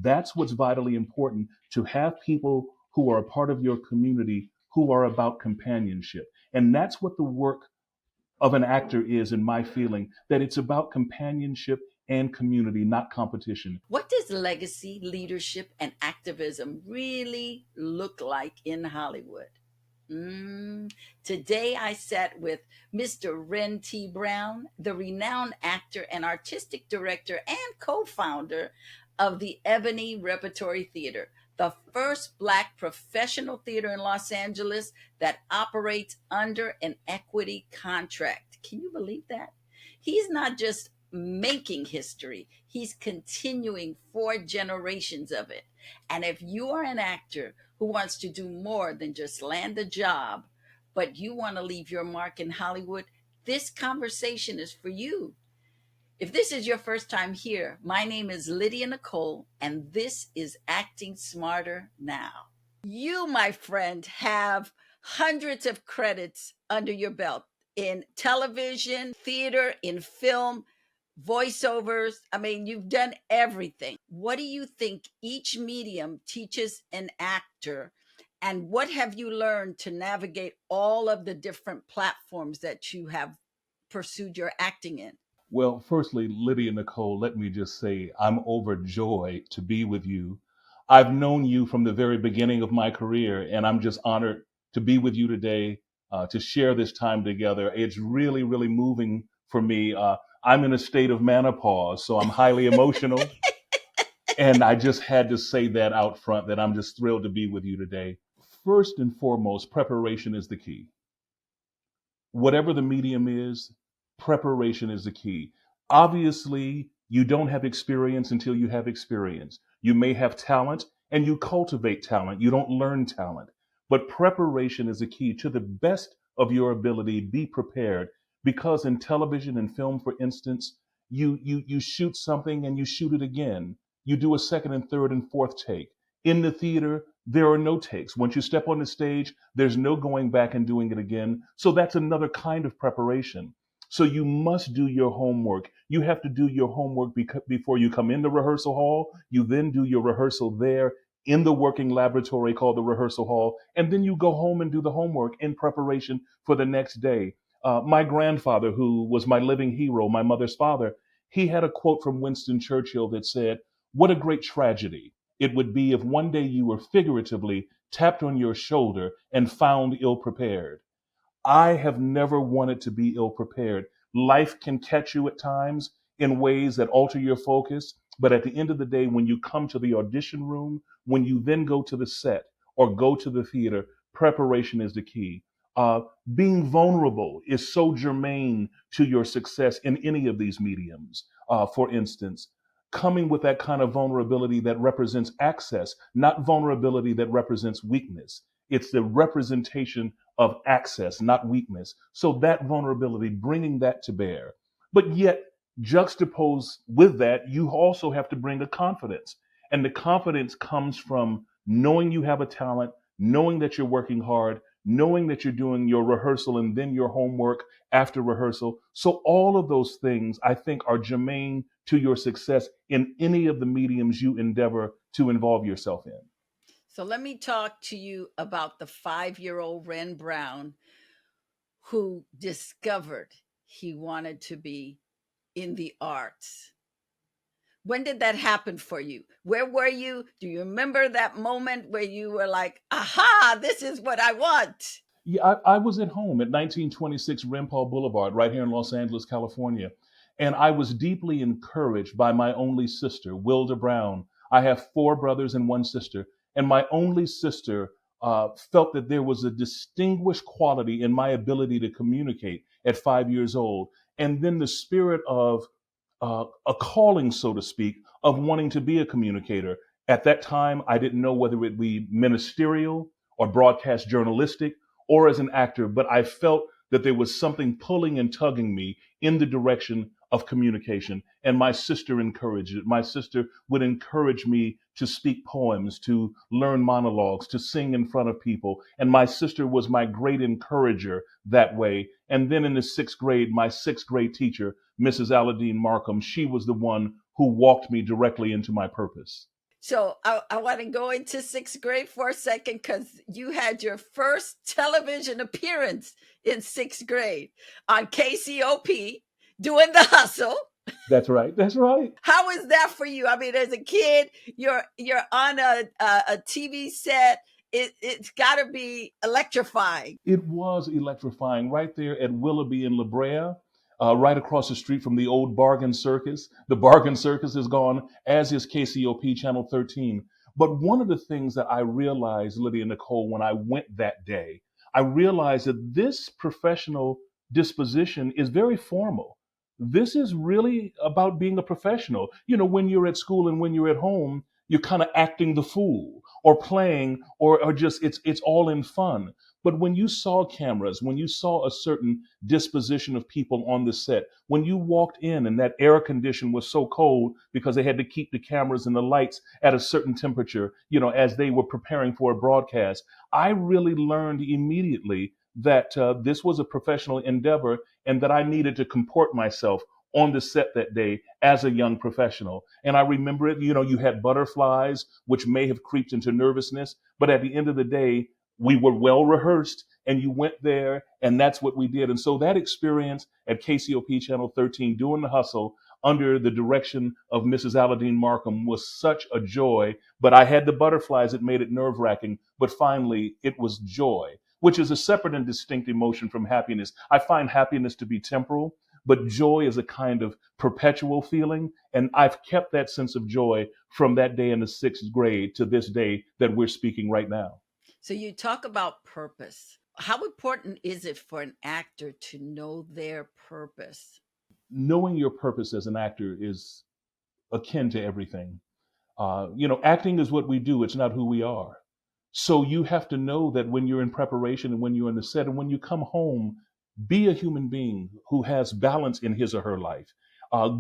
That's what's vitally important, to have people who are a part of your community who are about companionship. And that's what the work of an actor is, in my feeling, that it's about companionship and community, not competition. What does legacy, leadership, and activism really look like in Hollywood? Today I sat with Mr. Wren T. Brown, the renowned actor and artistic director and co-founder of the Ebony Repertory Theater, the first Black professional theater in Los Angeles that operates under an equity contract. Can you believe that? He's not just making history, he's continuing 4 generations of it. And if you are an actor who wants to do more than just land a job, but you want to leave your mark in Hollywood, this conversation is for you. If this is your first time here, my name is Lydia Nicole, and this is Acting Smarter Now. You, my friend, have hundreds of credits under your belt in television, theater, in film, voiceovers. I mean, you've done everything. What do you think each medium teaches an actor? And what have you learned to navigate all of the different platforms that you have pursued your acting in? Well, firstly, Lydia Nicole, let me just say I'm overjoyed to be with you. I've known you from the very beginning of my career, and I'm just honored to be with you today, to share this time together. It's really, really moving for me. I'm in a state of menopause, so I'm highly emotional. And I just had to say that out front, that I'm just thrilled to be with you today. First and foremost, preparation is the key. Whatever the medium is, preparation is the key. Obviously, you don't have experience until you have experience. You may have talent and you cultivate talent. You don't learn talent. But preparation is the key. To the best of your ability, be prepared. Because in television and film, for instance, you shoot something and you shoot it again. You do a second and third and fourth take. In the theater, there are no takes. Once you step on the stage, there's no going back and doing it again. So that's another kind of preparation. So you must do your homework. You have to do your homework before you come in the rehearsal hall. You then do your rehearsal there in the working laboratory called the rehearsal hall. And then you go home and do the homework in preparation for the next day. My grandfather, who was my living hero, my mother's father, he had a quote from Winston Churchill that said, "What a great tragedy it would be if one day you were figuratively tapped on your shoulder and found ill prepared." I have never wanted to be ill prepared. Life can catch you at times in ways that alter your focus. But at the end of the day, when you come to the audition room, when you then go to the set or go to the theater, preparation is the key. Uh, Being vulnerable is so germane to your success in any of these mediums. For instance, coming with that kind of vulnerability that represents access, not vulnerability that represents weakness. It's the representation of access, not weakness. So that vulnerability, bringing that to bear. But yet, juxtaposed with that, you also have to bring a confidence. And the confidence comes from knowing you have a talent, knowing that you're working hard, knowing that you're doing your rehearsal and then your homework after rehearsal. So all of those things, I think, are germane to your success in any of the mediums you endeavor to involve yourself in. So let me talk to you about the 5-year-old Wren Brown who discovered he wanted to be in the arts. When did that happen for you? Where were you? Do you remember that moment where you were like, aha, this is what I want? Yeah, I was at home at 1926 Rempal Boulevard, right here in Los Angeles, California. And I was deeply encouraged by my only sister, Wilda Brown. I have 4 brothers and 1 sister. And my only sister felt that there was a distinguished quality in my ability to communicate at 5 years old. And then the spirit of a calling, so to speak, of wanting to be a communicator. At that time, I didn't know whether it be ministerial or broadcast journalistic or as an actor, but I felt that there was something pulling and tugging me in the direction of communication. And my sister encouraged it. My sister would encourage me to speak poems, to learn monologues, to sing in front of people. And my sister was my great encourager that way. And then in the 6th grade, my 6th grade teacher, Mrs. Aladine Markham, she was the one who walked me directly into my purpose. So I want to go into sixth grade for a second because you had your first television appearance in sixth grade on KCOP doing the hustle. That's right. That's right. How is that for you? I mean, as a kid, you're on a TV set. It's got to be electrifying. It was electrifying right there at Willoughby in La Brea, right across the street from the old Bargain Circus. The Bargain Circus is gone, as is KCOP Channel 13. But one of the things that I realized, Lydia Nicole, when I went that day, I realized that this professional disposition is very formal. This is really about being a professional. You know, when you're at school and when you're at home, you're kind of acting the fool or playing or just it's all in fun. But when you saw cameras, when you saw a certain disposition of people on the set, when you walked in and that air condition was so cold because they had to keep the cameras and the lights at a certain temperature, you know, as they were preparing for a broadcast, I really learned immediately that this was a professional endeavor and that I needed to comport myself on the set that day as a young professional. And I remember it, you know, you had butterflies, which may have creeped into nervousness, but at the end of the day, we were well rehearsed and you went there and that's what we did. And so that experience at KCOP Channel 13 doing the hustle under the direction of Mrs. Aladine Markham was such a joy. But I had the butterflies that made it nerve wracking. But finally, it was joy, which is a separate and distinct emotion from happiness. I find happiness to be temporal, but joy is a kind of perpetual feeling. And I've kept that sense of joy from that day in the sixth grade to this day that we're speaking right now. So you talk about purpose. How important is it for an actor to know their purpose? Knowing your purpose as an actor is akin to everything. You know, acting is what we do, it's not who we are. So you have to know that when you're in preparation and when you're in the set and when you come home, be a human being who has balance in his or her life.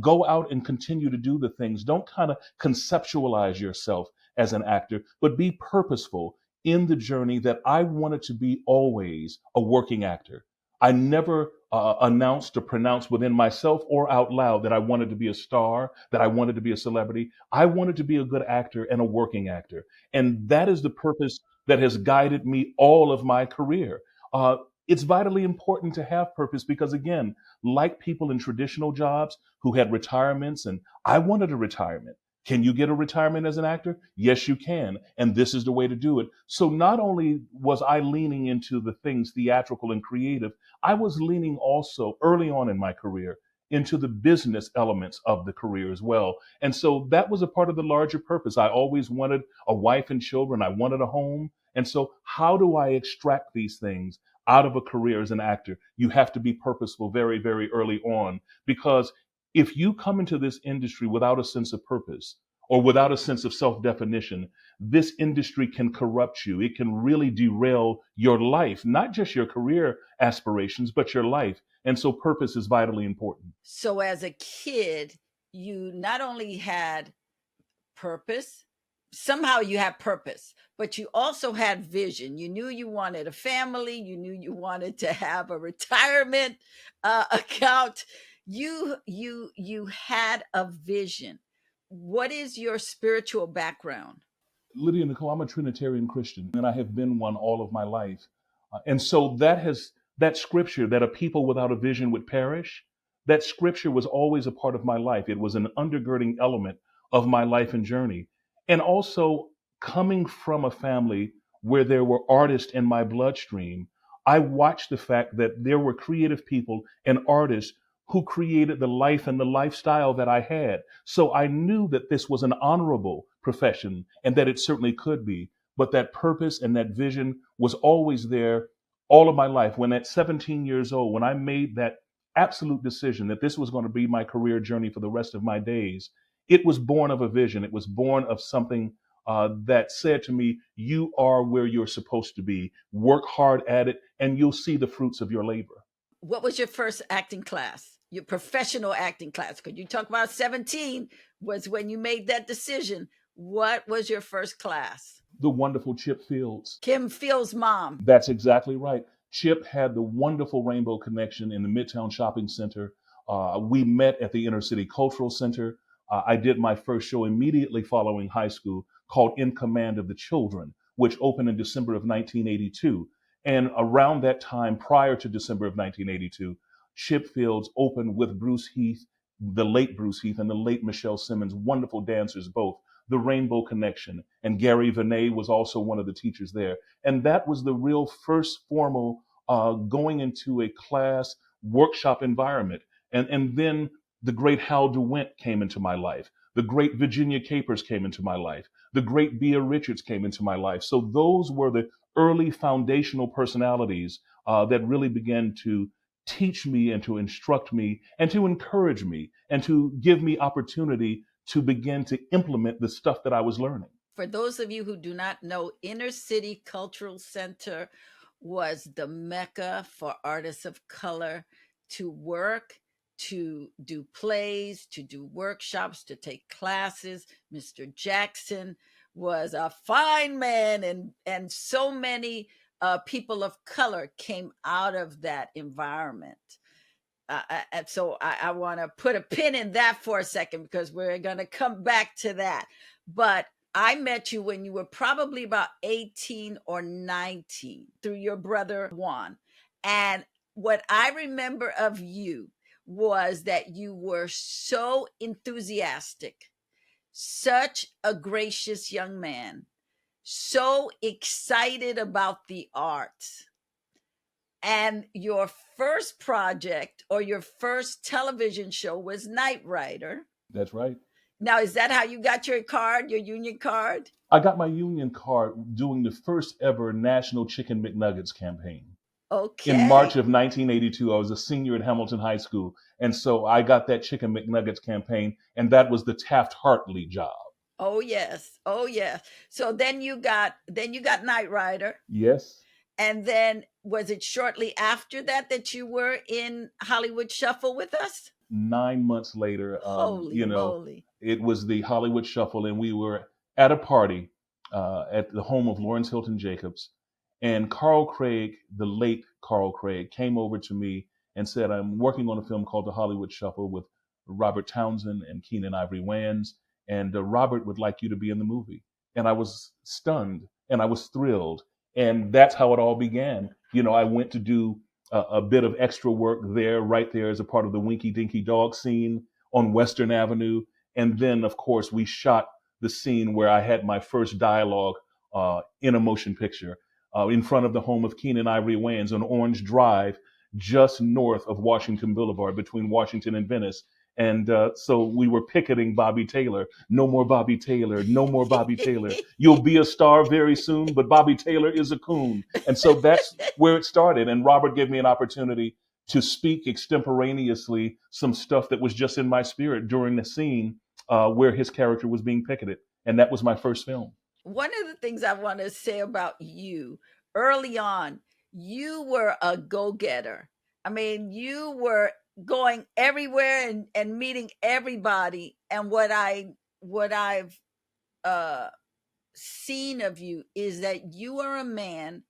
Go out and continue to do the things. Don't kind of conceptualize yourself as an actor, but be purposeful in the journey that I wanted to be always a working actor. I never announced or pronounced within myself or out loud that I wanted to be a star, that I wanted to be a celebrity. I wanted to be a good actor and a working actor. And that is the purpose that has guided me all of my career. Uh, it's vitally important to have purpose because, again, like people in traditional jobs who had retirements, and I wanted a retirement. Can you get a retirement as an actor? Yes, you can. And this is the way to do it. So not only was I leaning into the things theatrical and creative, I was leaning also early on in my career into the business elements of the career as well. And so that was a part of the larger purpose. I always wanted a wife and children. I wanted a home. And so how do I extract these things out of a career as an actor? You have to be purposeful very, very early on because if you come into this industry without a sense of purpose or without a sense of self definition, this industry can corrupt you. It can really derail your life, not just your career aspirations, but your life. And so purpose is vitally important. So as a kid, you not only had purpose, somehow you had purpose, but you also had vision. You knew you wanted a family, you knew you wanted to have a retirement account. You had a vision. What is your spiritual background? Lydia Nicole, I'm a Trinitarian Christian, and I have been one all of my life. And so that scripture that a people without a vision would perish, that scripture was always a part of my life. It was an undergirding element of my life and journey. And also coming from a family where there were artists in my bloodstream, I watched the fact that there were creative people and artists who created the life and the lifestyle that I had. So I knew that this was an honorable profession and that it certainly could be, but that purpose and that vision was always there all of my life. When at 17 years old, when I made that absolute decision that this was going to be my career journey for the rest of my days, it was born of a vision. It was born of something that said to me, you are where you're supposed to be. Work hard at it, and you'll see the fruits of your labor. What was your first acting class? Your professional acting class? Because you talk about 17 was when you made that decision. What was your first class? The wonderful Chip Fields. Kim Fields' mom. That's exactly right. Chip had the wonderful Rainbow Connection in the Midtown Shopping Center. We met at the Inner City Cultural Center. I did my first show immediately following high school. called In Command of the Children, which opened in December of 1982. And around that time, prior to December of 1982, Chip Fields opened with Bruce Heath, the late Bruce Heath, and the late Michelle Simmons, wonderful dancers both, the Rainbow Connection. And Gary Vinay was also one of the teachers there. And that was the real first formal going into a class workshop environment. And then the great Hal DeWint came into my life. The great Virginia Capers came into my life. The great Bea Richards came into my life. So those were the early foundational personalities that really began to teach me and to instruct me and to encourage me and to give me opportunity to begin to implement the stuff that I was learning. For those of you who do not know, Inner City Cultural Center was the mecca for artists of color to work, to do plays, to do workshops, to take classes. Mr. Jackson was a fine man, and so many people of color came out of that environment. So I want to put a pin in that for a second because we're going to come back to that. But I met you when you were probably about 18 or 19 through your brother Juan. And what I remember of you was that you were so enthusiastic, such a gracious young man, so excited about the arts. And your first project or your first television show was Knight Rider. That's right. Now, is that how you got your card, your union card? I got my union card doing the first ever National Chicken McNuggets campaign. Okay. In March of 1982, I was a senior at Hamilton High School. And so I got that Chicken McNuggets campaign, and that was the Taft-Hartley job. Oh, yes. Oh, yes. So then you got Knight Rider. Yes. And then was it shortly after that you were in Hollywood Shuffle with us? 9 months later, Holy moly. It was the Hollywood Shuffle, and we were at a party at the home of Lawrence Hilton Jacobs. And Carl Craig, the late Carl Craig, came over to me and said, I'm working on a film called The Hollywood Shuffle with Robert Townsend and Keenan Ivory Wayans, and Robert would like you to be in the movie. And I was stunned, and I was thrilled. And that's how it all began. I went to do a bit of extra work there, right there as a part of the Winky Dinky Dog scene on Western Avenue. And then, of course, we shot the scene where I had my first dialogue in a motion picture in front of the home of Keenan Ivory Wayans on Orange Drive, just north of Washington Boulevard, between Washington and Venice. And so we were picketing Bobby Taylor. No more Bobby Taylor. No more Bobby Taylor. You'll be a star very soon, but Bobby Taylor is a coon. And so that's where it started. And Robert gave me an opportunity to speak extemporaneously some stuff that was just in my spirit during the scene where his character was being picketed. And that was my first film. One of the things I want to say about you, early on, you were a go-getter. I mean, you were going everywhere and meeting everybody. And what I've seen of you is that you are a man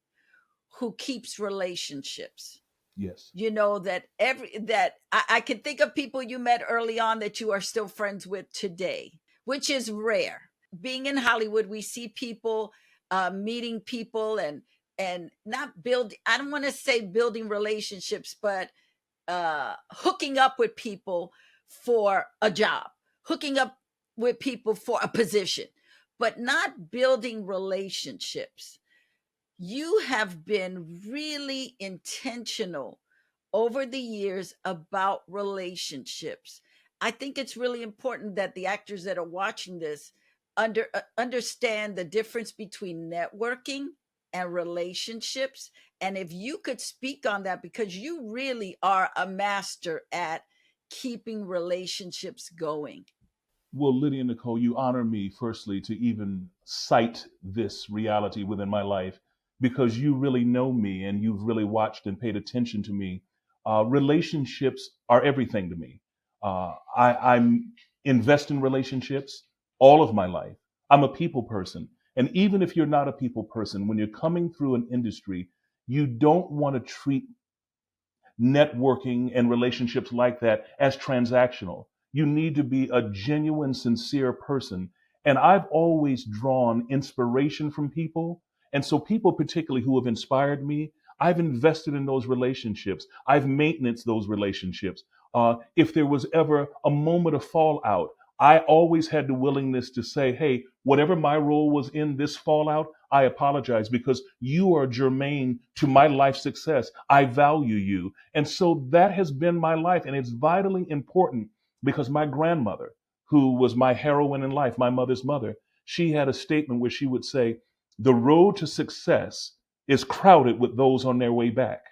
who keeps relationships. Yes. That I can think of people you met early on that you are still friends with today, which is rare. Being in Hollywood, we see people meeting people and not build. I don't want to say building relationships, but hooking up with people for a job, hooking up with people for a position, but not building relationships. You have been really intentional over the years about relationships. I think it's really important that the actors that are watching this understand the difference between networking and relationships. And if you could speak on that, because you really are a master at keeping relationships going. Well, Lydia Nicole, you honor me, firstly, to even cite this reality within my life, because you really know me and you've really watched and paid attention to me. Relationships are everything to me. I'm invest in relationships all of my life. I'm a people person. And even if you're not a people person, when you're coming through an industry, you don't want to treat networking and relationships like that as transactional. You need to be a genuine, sincere person. And I've always drawn inspiration from people. And so people particularly who have inspired me, I've invested in those relationships. I've maintained those relationships. If there was ever a moment of fallout, I always had the willingness to say, hey, whatever my role was in this fallout, I apologize because you are germane to my life success. I value you. And so that has been my life. And it's vitally important because my grandmother, who was my heroine in life, my mother's mother, she had a statement where she would say, the road to success is crowded with those on their way back.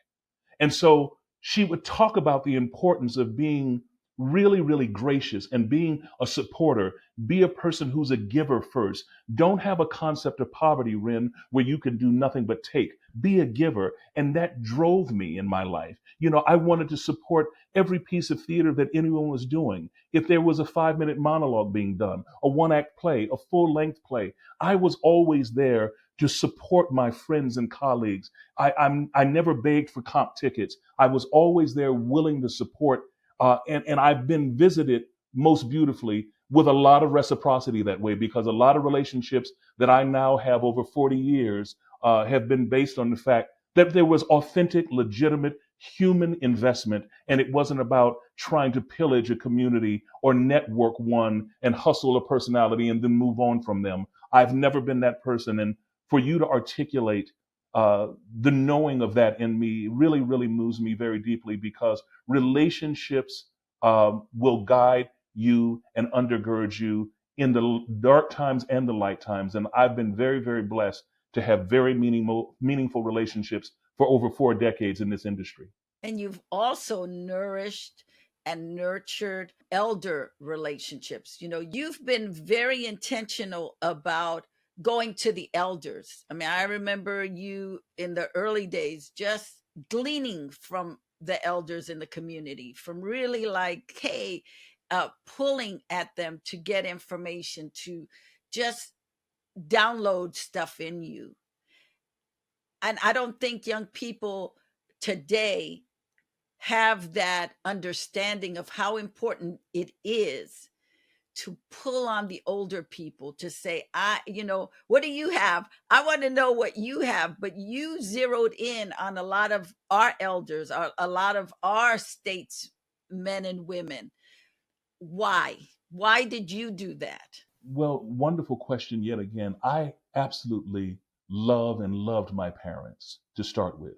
And so she would talk about the importance of being really, really gracious and being a supporter. Be a person who's a giver first. Don't have a concept of poverty, Wren, where you can do nothing but take. Be a giver. And that drove me in my life. You know, I wanted to support every piece of theater that anyone was doing. If there was a 5-minute monologue being done, a one-act play, a full-length play, I was always there to support my friends and colleagues. I never begged for comp tickets. I was always there willing to support. And I've been visited most beautifully with a lot of reciprocity that way because a lot of relationships that I now have over 40 years have been based on the fact that there was authentic, legitimate human investment. And it wasn't about trying to pillage a community or network one and hustle a personality and then move on from them. I've never been that person. And for you to articulate the knowing of that in me really, really moves me very deeply because relationships will guide you and undergird you in the dark times and the light times. And I've been very, very blessed to have very meaningful relationships for over 4 decades in this industry. And you've also nourished and nurtured elder relationships. You know, you've been very intentional about going to the elders. I mean, I remember you in the early days just gleaning from the elders in the community, from really like, hey, pulling at them to get information, to just download stuff in you. And I don't think young people today have that understanding of how important it is to pull on the older people to say, what do you have? I want to know what you have. But you zeroed in on a lot of our elders, a lot of our states, men and women. Why? Why did you do that? Well, wonderful question yet again. I absolutely love and loved my parents to start with.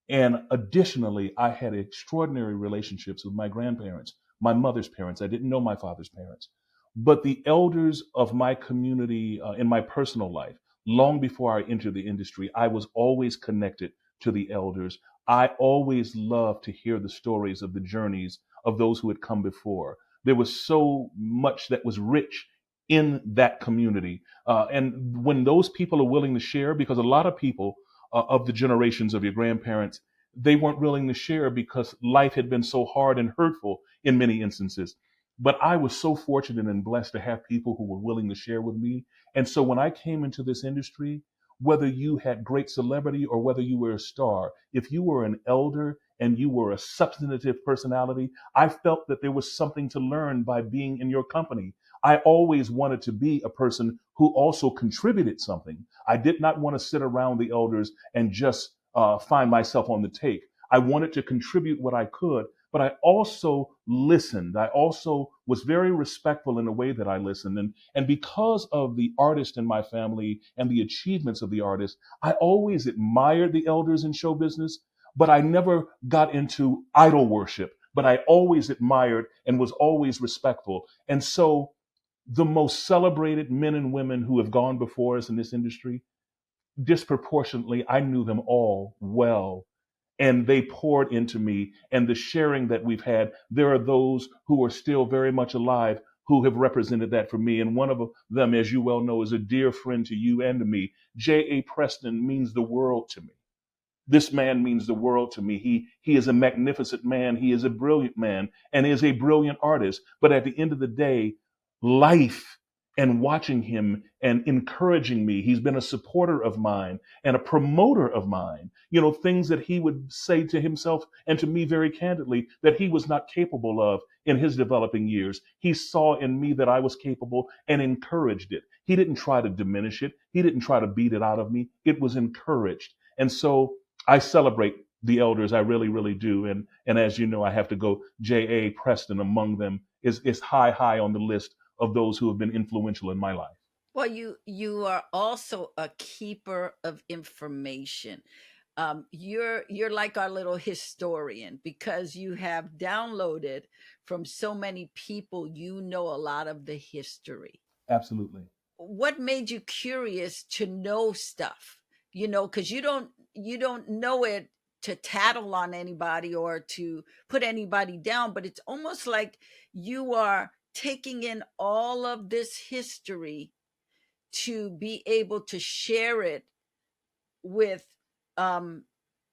And additionally, I had extraordinary relationships with my grandparents, my mother's parents. I didn't know my father's parents. But the elders of my community in my personal life, long before I entered the industry, I was always connected to the elders. I always loved to hear the stories of the journeys of those who had come before. There was so much that was rich in that community. And when those people are willing to share, because a lot of people of the generations of your grandparents, they weren't willing to share because life had been so hard and hurtful in many instances. But I was so fortunate and blessed to have people who were willing to share with me. And so when I came into this industry, whether you had great celebrity or whether you were a star, if you were an elder and you were a substantive personality, I felt that there was something to learn by being in your company. I always wanted to be a person who also contributed something. I did not want to sit around the elders and just find myself on the take. I wanted to contribute what I could, but I also listened. I also was very respectful in the way that I listened. And because of the artist in my family and the achievements of the artist, I always admired the elders in show business, but I never got into idol worship. But I always admired and was always respectful. And so the most celebrated men and women who have gone before us in this industry, disproportionately, I knew them all well. And they poured into me. And the sharing that we've had, there are those who are still very much alive who have represented that for me. And one of them, as you well know, is a dear friend to you and to me. J.A. Preston means the world to me. This man means the world to me. He is a magnificent man. He is a brilliant man and is a brilliant artist. But at the end of the day, life and watching him and encouraging me. He's been a supporter of mine and a promoter of mine. You know, things that he would say to himself and to me very candidly that he was not capable of in his developing years. He saw in me that I was capable and encouraged it. He didn't try to diminish it. He didn't try to beat it out of me. It was encouraged. And so I celebrate the elders. I really, really do. And as you know, I have to go J.A. Preston among them is high, high on the list of those who have been influential in my life. Well, you are also a keeper of information. You're like our little historian because you have downloaded from so many people. You know a lot of the history. Absolutely. What made you curious to know stuff? Because you don't know it to tattle on anybody or to put anybody down, but it's almost like you are taking in all of this history to be able to share it with um,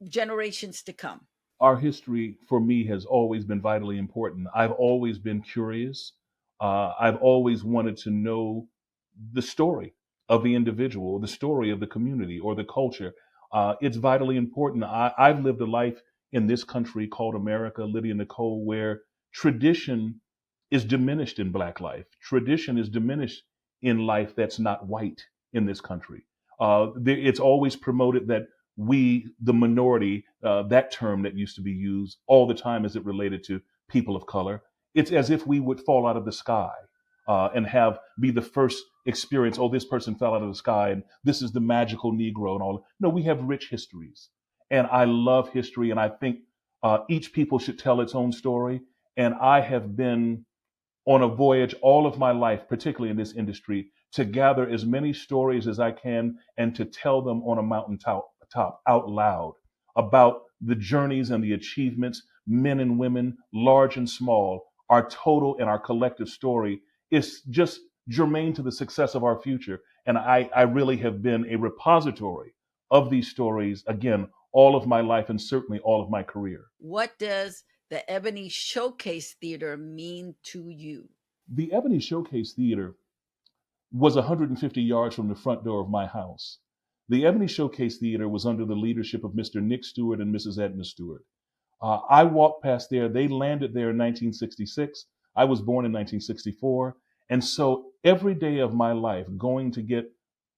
generations to come. Our history for me has always been vitally important. I've always been curious. I've always wanted to know the story of the individual, the story of the community or the culture. It's vitally important. I've lived a life in this country called America, Lydia Nicole, where tradition is diminished in Black life. Tradition is diminished in life that's not white in this country. It's always promoted that we, the minority, that term that used to be used all the time as it related to people of color, it's as if we would fall out of the sky and have be the first experience. Oh, this person fell out of the sky, and this is the magical Negro and all. No, we have rich histories, and I love history, and I think each people should tell its own story. And I have been on a voyage all of my life, particularly in this industry, to gather as many stories as I can and to tell them on a mountaintop top out loud about the journeys and the achievements, men and women, large and small. Our total and our collective story is just germane to the success of our future. And I really have been a repository of these stories, again, all of my life and certainly all of my career. What does the Ebony Showcase Theater mean to you? The Ebony Showcase Theater was 150 yards from the front door of my house. The Ebony Showcase Theater was under the leadership of Mr. Nick Stewart and Mrs. Edna Stewart. I walked past there. They landed there in 1966. I was born in 1964. And so every day of my life, going to get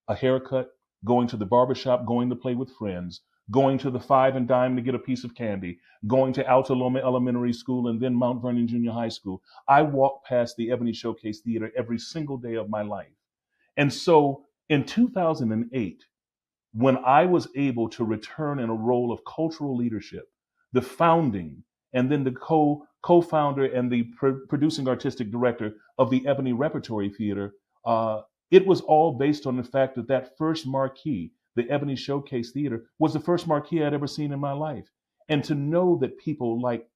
a haircut, going to the barbershop, going to play with friends, going to the Five and Dime to get a piece of candy, going to Alta Loma Elementary School and then Mount Vernon Junior High School. I walked past the Ebony Showcase Theater every single day of my life. And so in 2008, when I was able to return in a role of cultural leadership, the founding and then the co-founder and the producing artistic director of the Ebony Repertory Theater, it was all based on the fact that that first marquee, the Ebony Showcase Theater, was the first marquee I'd ever seen in my life. And to know that people like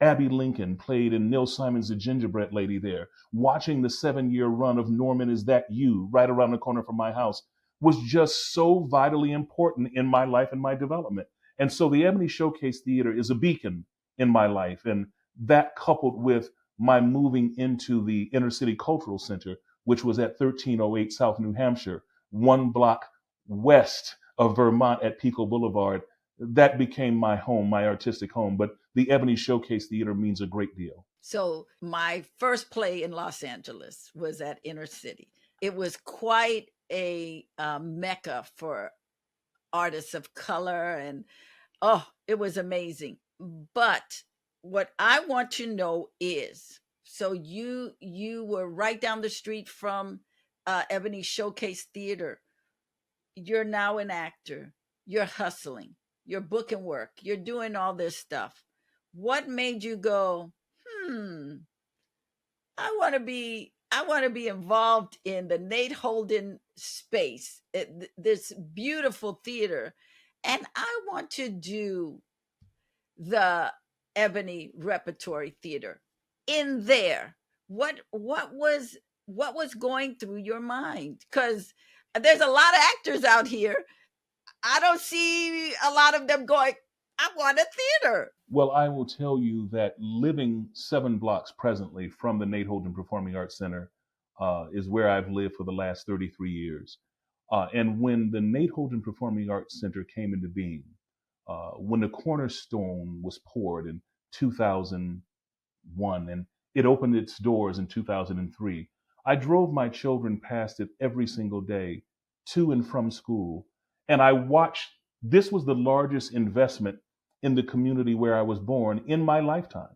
Abby Lincoln played in Neil Simon's The Gingerbread Lady there, watching the 7-year run of Norman Is That You right around the corner from my house was just so vitally important in my life and my development. And so the Ebony Showcase Theater is a beacon in my life. And that coupled with my moving into the Inner City Cultural Center, which was at 1308 South New Hampshire, 1 block west of Vermont at Pico Boulevard, that became my home, my artistic home. But the Ebony Showcase Theater means a great deal. So, my first play in Los Angeles was at Inner City. It was quite a mecca for artists of color, and oh, it was amazing. But what I want to know is, so you were right down the street from Ebony Showcase Theater. You're now an actor. You're hustling. You're booking work. You're doing all this stuff. What made you go, I want to be involved in the Nate Holden space, this beautiful theater, and I want to do the Ebony Repertory Theater in there. What was going through your mind? Because there's a lot of actors out here. I don't see a lot of them going, I want a theater. Well, I will tell you that living 7 blocks presently from the Nate Holden Performing Arts Center, is where I've lived for the last 33 years. And when the Nate Holden Performing Arts Center came into being, when the cornerstone was poured in 2001 and it opened its doors in 2003, I drove my children past it every single day to and from school. And I watched, this was the largest investment in the community where I was born in my lifetime.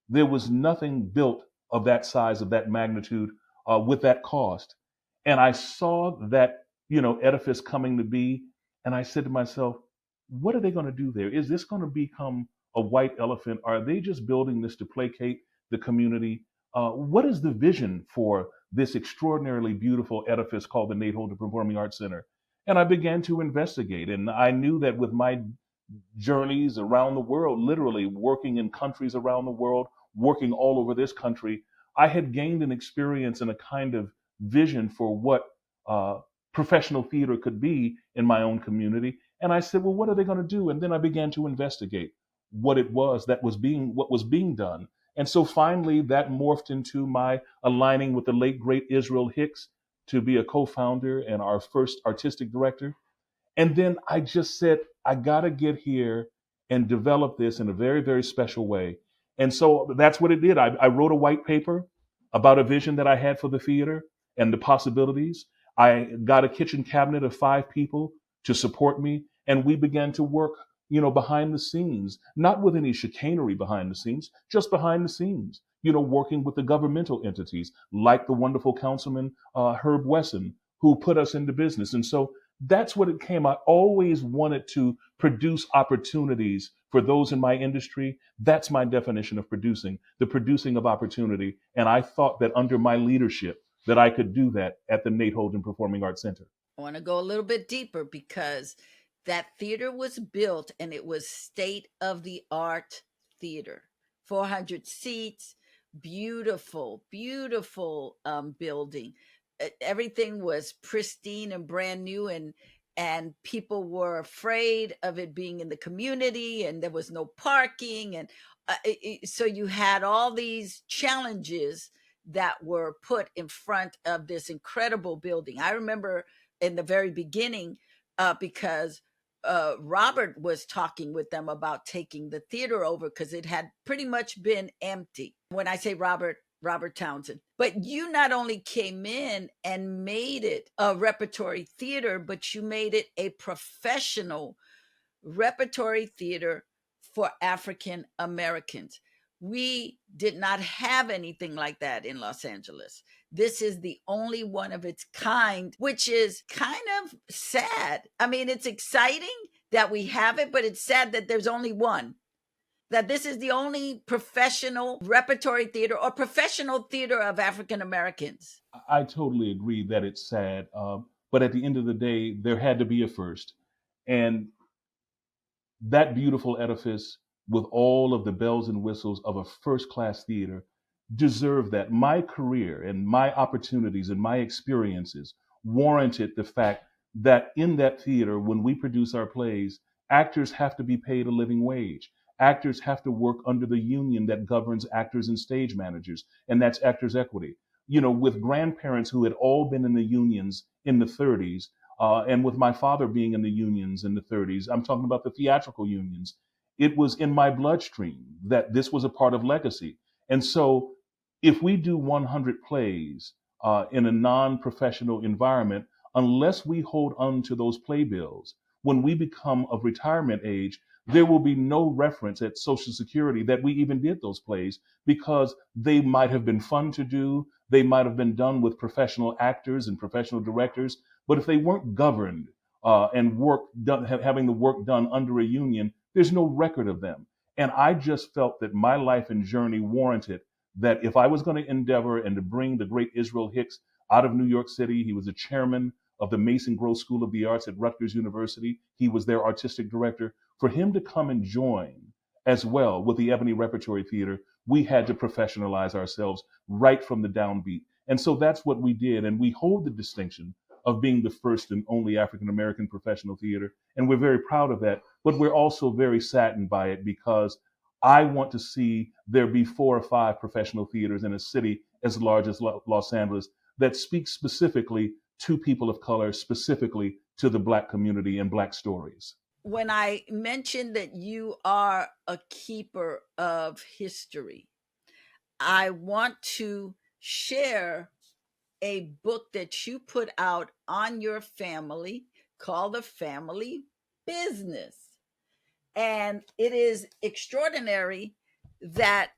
There was nothing built of that size, of that magnitude, with that cost. And I saw that, edifice coming to be, and I said to myself, what are they going to do there? Is this going to become a white elephant? Are they just building this to placate the community? What is the vision for this extraordinarily beautiful edifice called the Nate Holden Performing Arts Center? And I began to investigate, and I knew that with my journeys around the world, literally working in countries around the world, working all over this country, I had gained an experience and a kind of vision for what professional theater could be in my own community. And I said, well, what are they going to do? And then I began to investigate what it was that was what was being done. And so finally, that morphed into my aligning with the late great Israel Hicks to be a co-founder and our first artistic director. And then I just said, I got to get here and develop this in a very, very special way. And so that's what it did. I wrote a white paper about a vision that I had for the theater and the possibilities. I got a kitchen cabinet of 5 people to support me. And we began to work, behind the scenes, not with any chicanery behind the scenes, just behind the scenes, working with the governmental entities like the wonderful councilman, Herb Wesson, who put us into business. And so that's what it came. I always wanted to produce opportunities for those in my industry. That's my definition of producing, the producing of opportunity. And I thought that under my leadership that I could do that at the Nate Holden Performing Arts Center. I want to go a little bit deeper because that theater was built and it was state of the art theater, 400 seats, beautiful, beautiful building. Everything was pristine and brand new, and people were afraid of it being in the community, and there was no parking, and so you had all these challenges that were put in front of this incredible building. I remember in the very beginning, because Robert was talking with them about taking the theater over because it had pretty much been empty. When I say Robert Townsend. But you not only came in and made it a repertory theater, but you made it a professional repertory theater for African Americans. We did not have anything like that in Los Angeles. This is the only one of its kind, which is kind of sad. I mean, it's exciting that we have it, but it's sad that there's only one. That this is the only professional repertory theater or professional theater of African Americans. I totally agree that it's sad. But at the end of the day, there had to be a first. And that beautiful edifice with all of the bells and whistles of a first class theater deserved that. My career and my opportunities and my experiences warranted the fact that in that theater, when we produce our plays, actors have to be paid a living wage. Actors have to work under the union that governs actors and stage managers, and that's Actors Equity. With grandparents who had all been in the unions in the 30s, and with my father being in the unions in the 30s, I'm talking about the theatrical unions, it was in my bloodstream that this was a part of legacy. And so if we do 100 plays in a non-professional environment, unless we hold on to those playbills, when we become of retirement age, there will be no reference at Social Security that we even did those plays because they might have been fun to do. They might have been done with professional actors and professional directors. But if they weren't governed and having the work done under a union, there's no record of them. And I just felt that my life and journey warranted that if I was going to endeavor and to bring the great Israel Hicks out of New York City, he was the chairman of the Mason Gross School of the Arts at Rutgers University. He was their artistic director. For him to come and join as well with the Ebony Repertory Theater, we had to professionalize ourselves right from the downbeat. And so that's what we did. And we hold the distinction of being the first and only African American professional theater. And we're very proud of that. But we're also very saddened by it because I want to see there be 4 or 5 professional theaters in a city as large as Los Angeles. that speaks specifically to people of color, specifically to the Black community and Black stories. When I mentioned that you are a keeper of history, I want to share a book that you put out on your family called The Family Business. And it is extraordinary that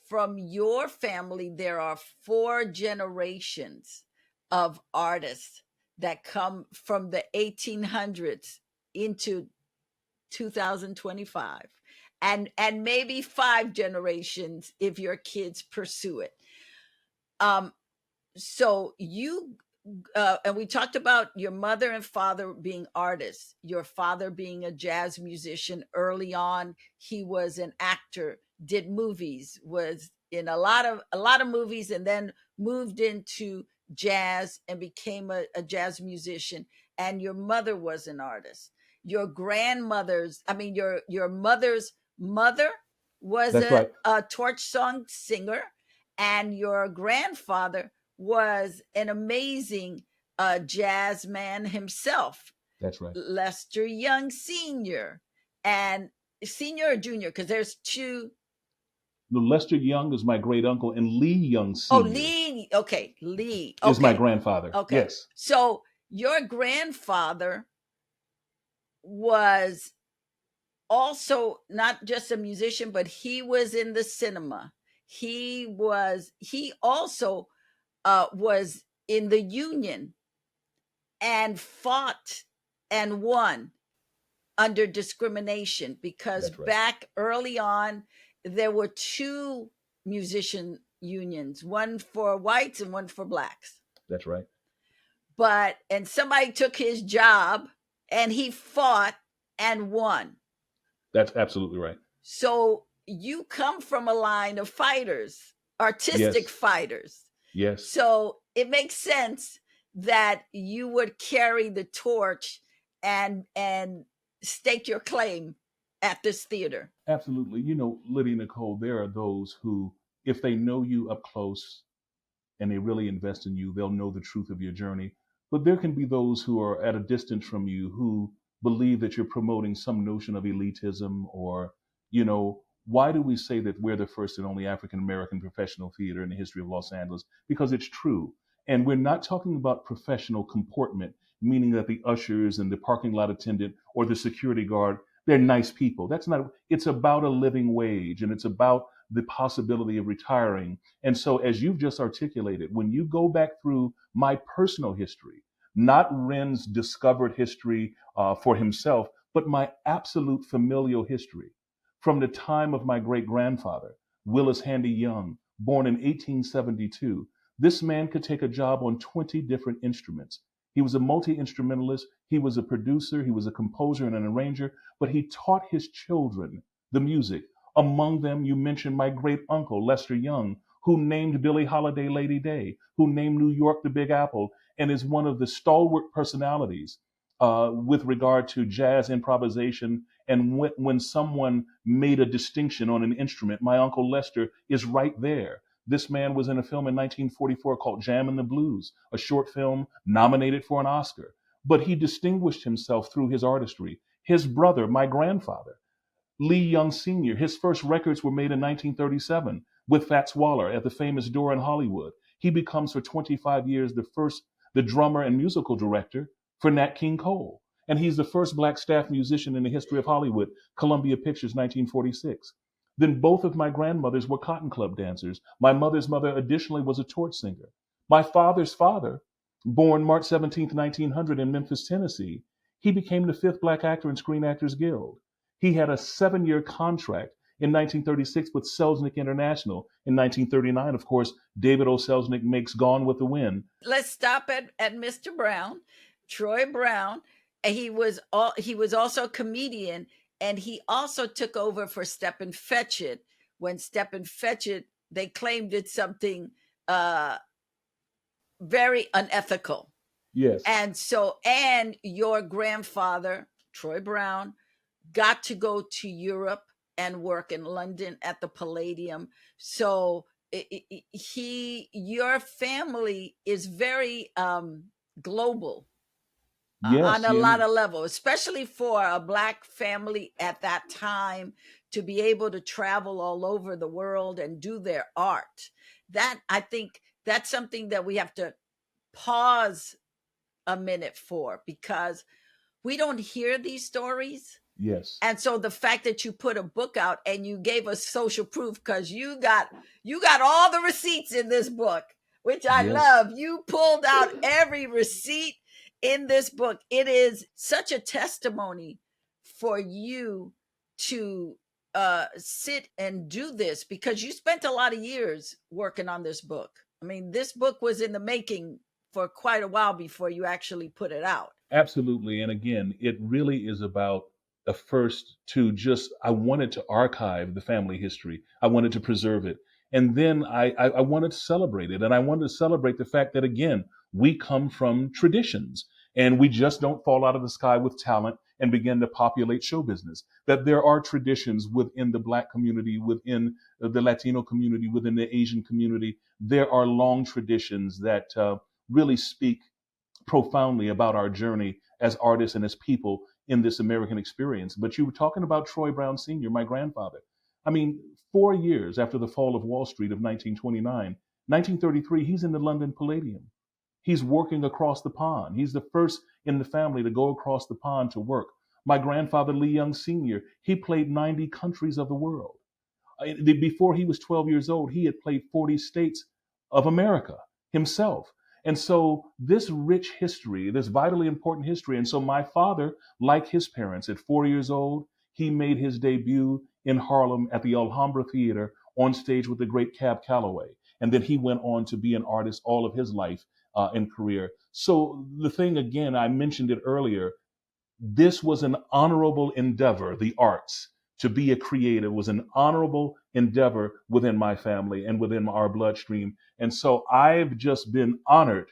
from your family, there are 4 generations of artists that come from the 1800s into 2025, and maybe 5 generations if your kids pursue it. So you and we talked about your mother and father being artists, your father being a jazz musician early on. He was an actor, did movies, was in a lot of movies, and then moved into jazz and became a jazz musician. And your mother was an artist. Your grandmother's, I mean, your mother's mother was That's right. a torch song singer, and your grandfather was an amazing jazz man himself, That's right. Lester Young Sr. And senior or junior, because there's 2. No, Lester Young is my great uncle, and Lee Young Oh, Sr. Lee. Okay, Lee. is my Okay, grandfather. okay. Yes, So your grandfather was also not just a musician, but he was in the cinema. He also was in the Union and fought and won under discrimination, because that's right. back early on, there were 2 musician unions, one for whites and one for blacks. That's right. And somebody took his job and he fought and won. That's absolutely right. So you come from a line of fighters, artistic Yes. fighters. Yes. So it makes sense that you would carry the torch and stake your claim at this theater. Absolutely. You know, Lydia Nicole, there are those who, if they know you up close and they really invest in you, they'll know the truth of your journey. But there can be those who are at a distance from you who believe that you're promoting some notion of elitism, or, you know, why do we say that we're the first and only African American professional theater in the history of Los Angeles? Because it's true. And we're not talking about professional comportment, meaning that the ushers and the parking lot attendant or the security guard, they're nice people. That's not, it's about a living wage, and it's about the possibility of retiring. And so, as you've just articulated, when you go back through my personal history, not Wren's discovered history for himself, but my absolute familial history, from the time of my great grandfather, Willis Handy Young, born in 1872, this man could take a job on 20 different instruments. He was a multi instrumentalist, he was a producer, he was a composer and an arranger, but he taught his children the music. Among them, you mentioned my great uncle, Lester Young, who named Billie Holiday Lady Day, who named New York the Big Apple, and is one of the stalwart personalities with regard to jazz improvisation. And when someone made a distinction on an instrument, my uncle Lester is right there. This man was in a film in 1944 called Jam and the Blues, a short film nominated for an Oscar. But he distinguished himself through his artistry. His brother, my grandfather, Lee Young Sr., his first records were made in 1937 with Fats Waller at the famous Door in Hollywood. He becomes for 25 years the drummer and musical director for Nat King Cole. And he's the first black staff musician in the history of Hollywood, Columbia Pictures, 1946. Then both of my grandmothers were Cotton Club dancers. My mother's mother additionally was a torch singer. My father's father, born March 17th, 1900 in Memphis, Tennessee, he became the 5th black actor in Screen Actors Guild. He had a 7-year contract in 1936 with Selznick International. In 1939, of course, David O. Selznick makes Gone with the Wind. Let's stop at Mr. Brown, Troy Brown. He was also a comedian, and he also took over for Stepin Fetchit when Stepin Fetchit, they claimed, did something very unethical. Yes. And your grandfather, Troy Brown, got to go to Europe and work in London at the Palladium. So your family is very global on Yes, a yeah, lot of levels, especially for a Black family at that time to be able to travel all over the world and do their art. That, I think, that's something that we have to pause a minute for, because we don't hear these stories. yes, And so the fact that you put a book out and you gave us social proof, because you got all the receipts in this book, which I yes. love. You pulled out every receipt in this book. It is such a testimony for you to sit and do this, because you spent a lot of years working on this book. I mean, this book was in the making for quite a while before you actually put it out. Absolutely. And again, it really is about a first to just, I wanted to archive the family history. I wanted to preserve it. And then I wanted to celebrate it. And I wanted to celebrate the fact that, again, we come from traditions and we just don't fall out of the sky with talent and begin to populate show business. That there are traditions within the Black community, within the Latino community, within the Asian community. There are long traditions that really speak profoundly about our journey as artists and as people in this American experience. But you were talking about Troy Brown Sr., my grandfather. I mean, 4 years after the fall of Wall Street of 1929, 1933, he's in the London Palladium. He's working across the pond. He's the first in the family to go across the pond to work. My grandfather, Lee Young Sr., he played 90 countries of the world. Before he was 12 years old, he had played 40 states of America himself. And so, this rich history, this vitally important history. And so, my father, like his parents, at 4 years old, he made his debut in Harlem at the Alhambra Theater on stage with the great Cab Calloway. And then he went on to be an artist all of his life and career. So, the thing again, I mentioned it earlier, this was an honorable endeavor. The arts, to be a creative, was an honorable endeavor within my family and within our bloodstream. And so I've just been honored,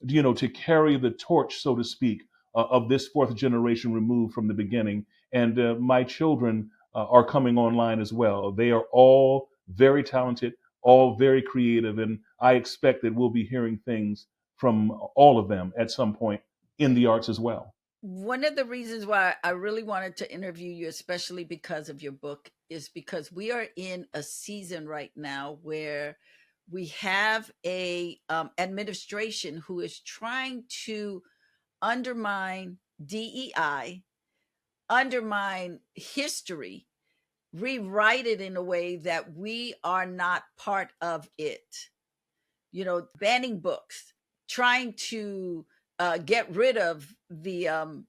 to carry the torch, so to speak, of this fourth generation removed from the beginning. And my children are coming online as well. They are all very talented, all very creative, and I expect that we'll be hearing things from all of them at some point in the arts as well. One of the reasons why I really wanted to interview you, especially because of your book, is because we are in a season right now where we have a administration who is trying to undermine DEI, undermine history, rewrite it in a way that we are not part of it. Banning books, trying to get rid of the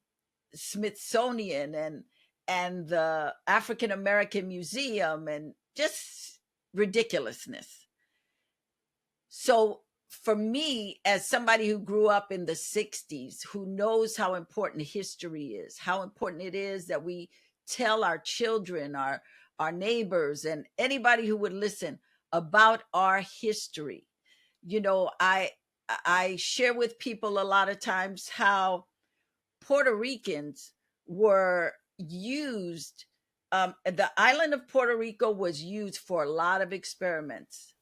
Smithsonian and the African American Museum, and just ridiculousness. So for me, as somebody who grew up in the 60s, who knows how important history is, how important it is that we tell our children, our neighbors, and anybody who would listen about our history. I share with people a lot of times how Puerto Ricans were used. The island of Puerto Rico was used for a lot of experiments.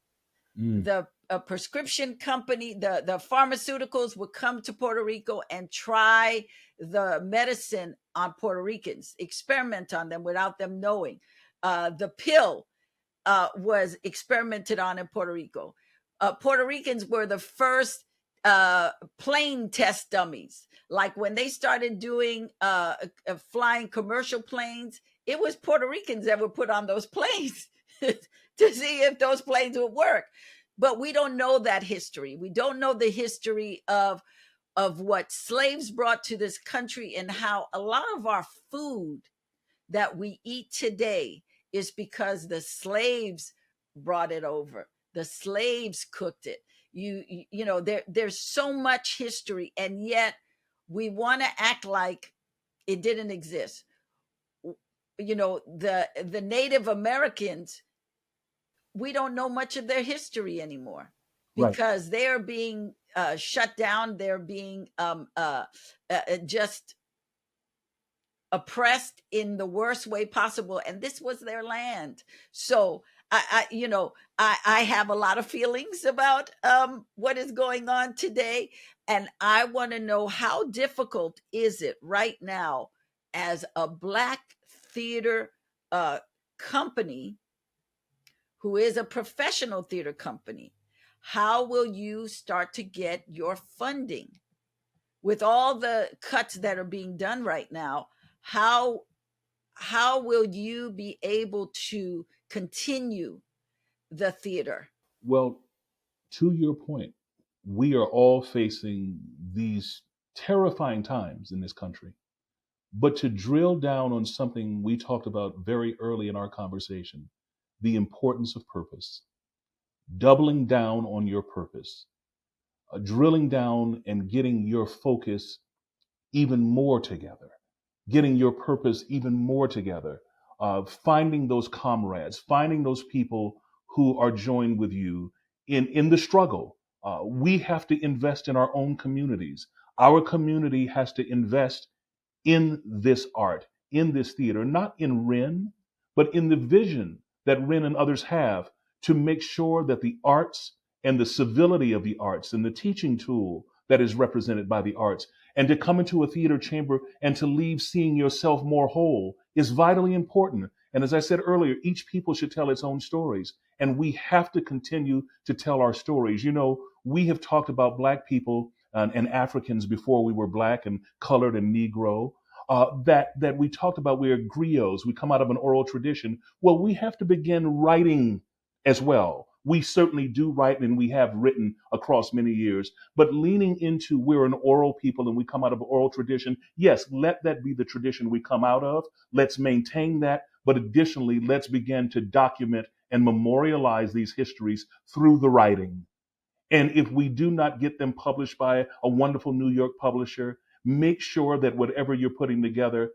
Mm, The prescription company, the pharmaceuticals would come to Puerto Rico and try the medicine on Puerto Ricans, experiment on them without them knowing. The pill was experimented on in Puerto Rico. Puerto Ricans were the first plane test dummies. Like when they started doing flying commercial planes, it was Puerto Ricans that were put on those planes to see if those planes would work. But we don't know that history. We don't know the history of what slaves brought to this country, and how a lot of our food that we eat today is because the slaves brought it over. The slaves cooked it. There's so much history, and yet we want to act like it didn't exist. The Native Americans, we don't know much of their history anymore, right. because they are being shut down. They're being just oppressed in the worst way possible, and this was their land. So I have a lot of feelings about what is going on today, and I want to know, how difficult is it right now as a Black theater uh, company who is a professional theater company? How will you start to get your funding with all the cuts that are being done right now? How will you be able to continue the theater? Well, to your point, we are all facing these terrifying times in this country. But to drill down on something we talked about very early in our conversation, the importance of purpose, doubling down on your purpose, drilling down and getting your focus even more together, getting your purpose even more together, finding those comrades, finding those people who are joined with you in the struggle. We have to invest in our own communities. Our community has to invest in this art, in this theater, not in Wren, but in the vision that Wren and others have to make sure that the arts and the civility of the arts and the teaching tool that is represented by the arts, and to come into a theater chamber and to leave seeing yourself more whole is vitally important. And as I said earlier, each people should tell its own stories. And we have to continue to tell our stories. You know, we have talked about Black people and Africans before we were Black and colored and Negro. That we talked about, we are griots, we come out of an oral tradition. Well, we have to begin writing as well. We certainly do write, and we have written across many years, but leaning into, we're an oral people and we come out of an oral tradition. Yes, let that be the tradition we come out of. Let's maintain that. But additionally, let's begin to document and memorialize these histories through the writing. And if we do not get them published by a wonderful New York publisher, make sure that whatever you're putting together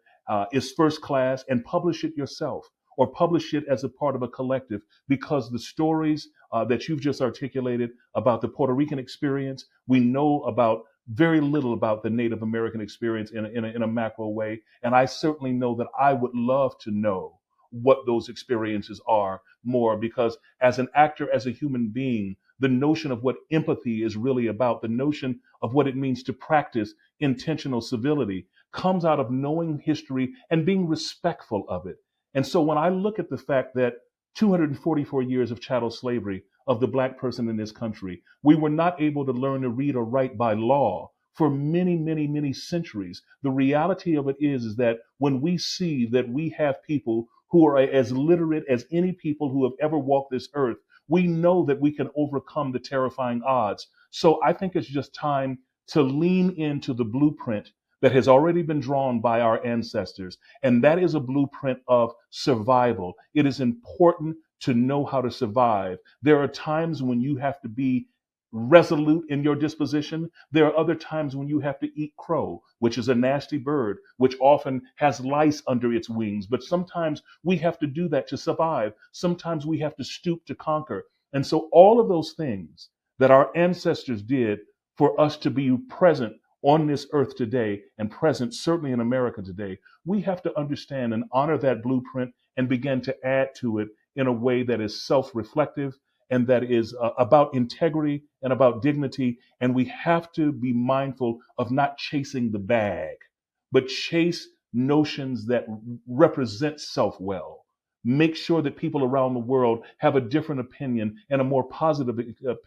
is first class, and publish it yourself or publish it as a part of a collective, because the stories that you've just articulated about the Puerto Rican experience, we know about very little about the Native American experience in a macro way. And I certainly know that I would love to know what those experiences are more, because as an actor, as a human being, the notion of what empathy is really about, the notion of what it means to practice intentional civility, comes out of knowing history and being respectful of it. And so when I look at the fact that 244 years of chattel slavery of the Black person in this country, we were not able to learn to read or write by law for many, many, many centuries. The reality of it is that when we see that we have people who are as literate as any people who have ever walked this earth, we know that we can overcome the terrifying odds. So I think it's just time to lean into the blueprint that has already been drawn by our ancestors. And that is a blueprint of survival. It is important to know how to survive. There are times when you have to be resolute in your disposition. There are other times when you have to eat crow, which is a nasty bird, which often has lice under its wings. But sometimes we have to do that to survive. Sometimes we have to stoop to conquer. And so all of those things that our ancestors did for us to be present on this earth today, and present certainly in America today, we have to understand and honor that blueprint and begin to add to it in a way that is self-reflective and that is about integrity and about dignity. And we have to be mindful of not chasing the bag, but chase notions that represent self well. Make sure that people around the world have a different opinion and a more positive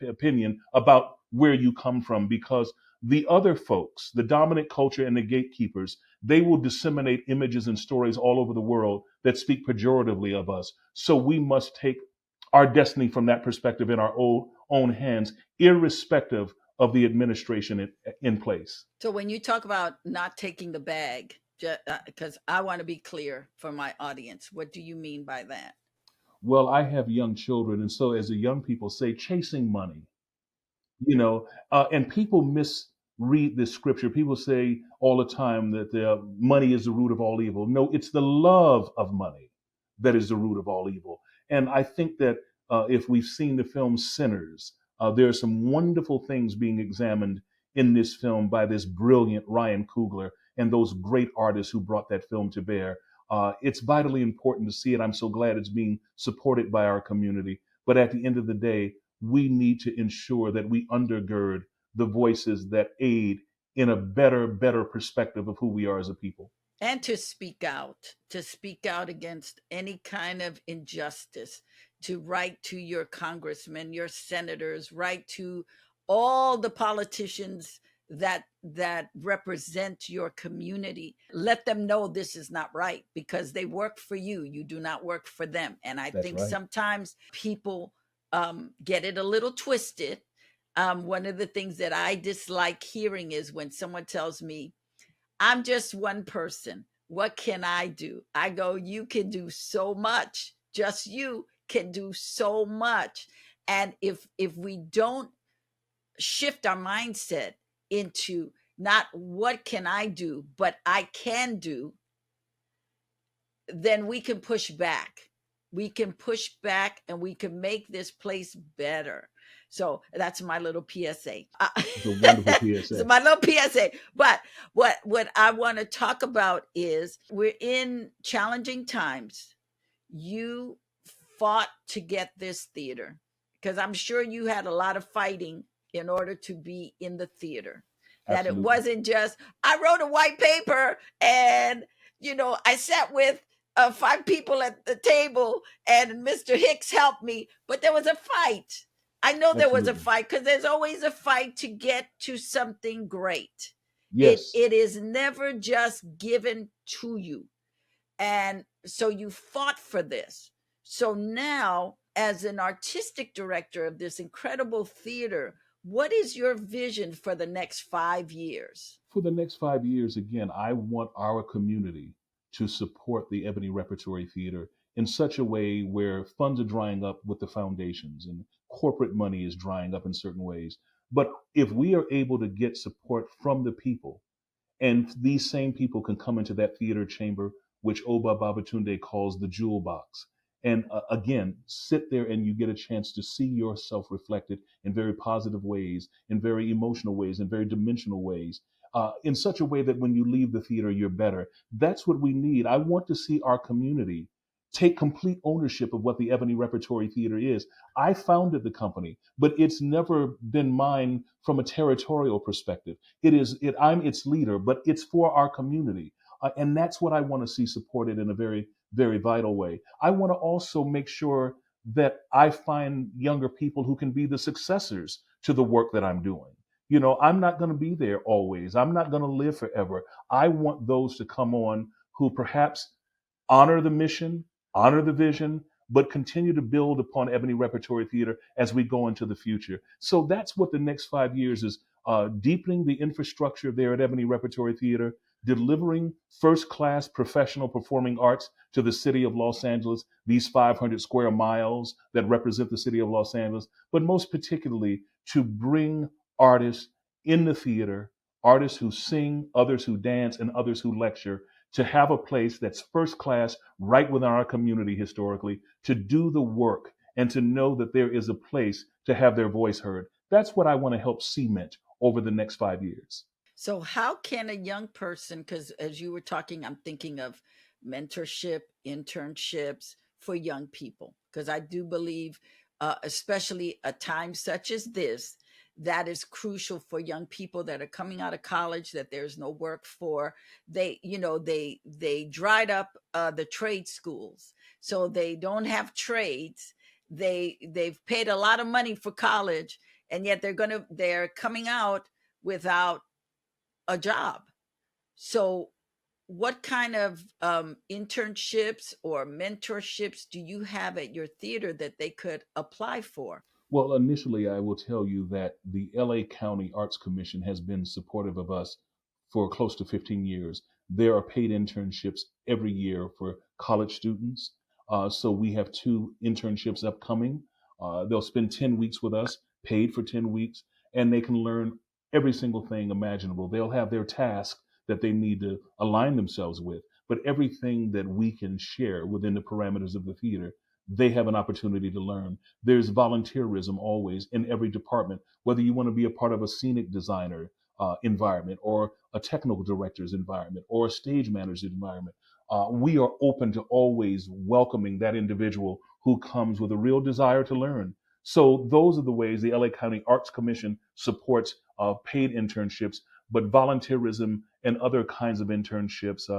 opinion about where you come from, because the other folks, the dominant culture and the gatekeepers, they will disseminate images and stories all over the world that speak pejoratively of us. So we must take our destiny from that perspective in our own hands, irrespective of the administration in place. So when you talk about not taking the bag, because I want to be clear for my audience, what do you mean by that? Well, I have young children, and so as the young people say, chasing money, and people misread this scripture. People say all the time that the money is the root of all evil. No, it's the love of money that is the root of all evil. And I think that if we've seen the film Sinners, there are some wonderful things being examined in this film by this brilliant Ryan Coogler and those great artists who brought that film to bear. It's vitally important to see it. I'm so glad it's being supported by our community. But at the end of the day, we need to ensure that we undergird the voices that aid in a better perspective of who we are as a people. And to speak out against any kind of injustice, to write to your congressmen, your senators, write to all the politicians that represent your community. Let them know this is not right, because they work for you, you do not work for them. And I That's think right. sometimes people get it a little twisted. One of the things that I dislike hearing is when someone tells me, I'm just one person. What can I do? I go, you can do so much. Just you can do so much. And if we don't shift our mindset into not what can I do, but I can do, then we can push back. We can push back and we can make this place better. So that's my little PSA. It's a wonderful So PSA. my little PSA. But what I want to talk about is we're in challenging times. You fought to get this theater, because I'm sure you had a lot of fighting in order to be in the theater. That it Absolutely. wasn't just, I wrote a white paper and, I sat with 5 people at the table and Mr. Hicks helped me, but there was a fight. I know there was a Absolutely. fight, because there's always a fight to get to something great. It Yes. it is never just given to you. And so you fought for this. So now, as an artistic director of this incredible theater, what is your vision for the next 5 years? For the next 5 years, again, I want our community to support the Ebony Repertory Theater in such a way where funds are drying up with the foundations and corporate money is drying up in certain ways. But if we are able to get support from the people, and these same people can come into that theater chamber, which Oba Babatunde calls the jewel box. And again, sit there and you get a chance to see yourself reflected in very positive ways, in very emotional ways, in very dimensional ways, in such a way that when you leave the theater, you're better. That's what we need. I want to see our community take complete ownership of what the Ebony Repertory Theater is. I founded the company, but it's never been mine from a territorial perspective. I'm its leader, but it's for our community. And that's what I want to see supported in a very vital way. I want to also make sure that I find younger people who can be the successors to the work that I'm doing. I'm not going to be there always. I'm not going to live forever. I want those to come on who perhaps honor the mission, honor the vision, but continue to build upon Ebony Repertory Theater as we go into the future. So that's what the next 5 years is, deepening the infrastructure there at Ebony Repertory Theater, delivering first class professional performing arts to the city of Los Angeles, these 500 square miles that represent the city of Los Angeles, but most particularly to bring artists in the theater, artists who sing, others who dance, and others who lecture, to have a place that's first class right within our community historically, to do the work and to know that there is a place to have their voice heard. That's what I want to help cement over the next 5 years. So, how can a young person, because as you were talking, I'm thinking of mentorship, internships for young people, because I do believe, especially a time such as this, that is crucial for young people that are coming out of college that there's no work for. They dried up the trade schools, so they don't have trades. They've paid a lot of money for college, and yet they're coming out without a job. So, what kind of internships or mentorships do you have at your theater that they could apply for? Well, initially, I will tell you that the LA County Arts Commission has been supportive of us for close to 15 years. There are paid internships every year for college students. So we have 2 internships upcoming. They'll spend 10 weeks with us, paid for 10 weeks, and they can learn every single thing imaginable. They'll have their task that they need to align themselves with, but everything that we can share within the parameters of the theater, they have an opportunity to learn. There's volunteerism always in every department, whether you want to be a part of a scenic designer environment or a technical director's environment or a stage manager's environment. we are open to always welcoming that individual who comes with a real desire to learn. So those are the ways the LA County Arts Commission supports paid internships, but volunteerism and other kinds of internships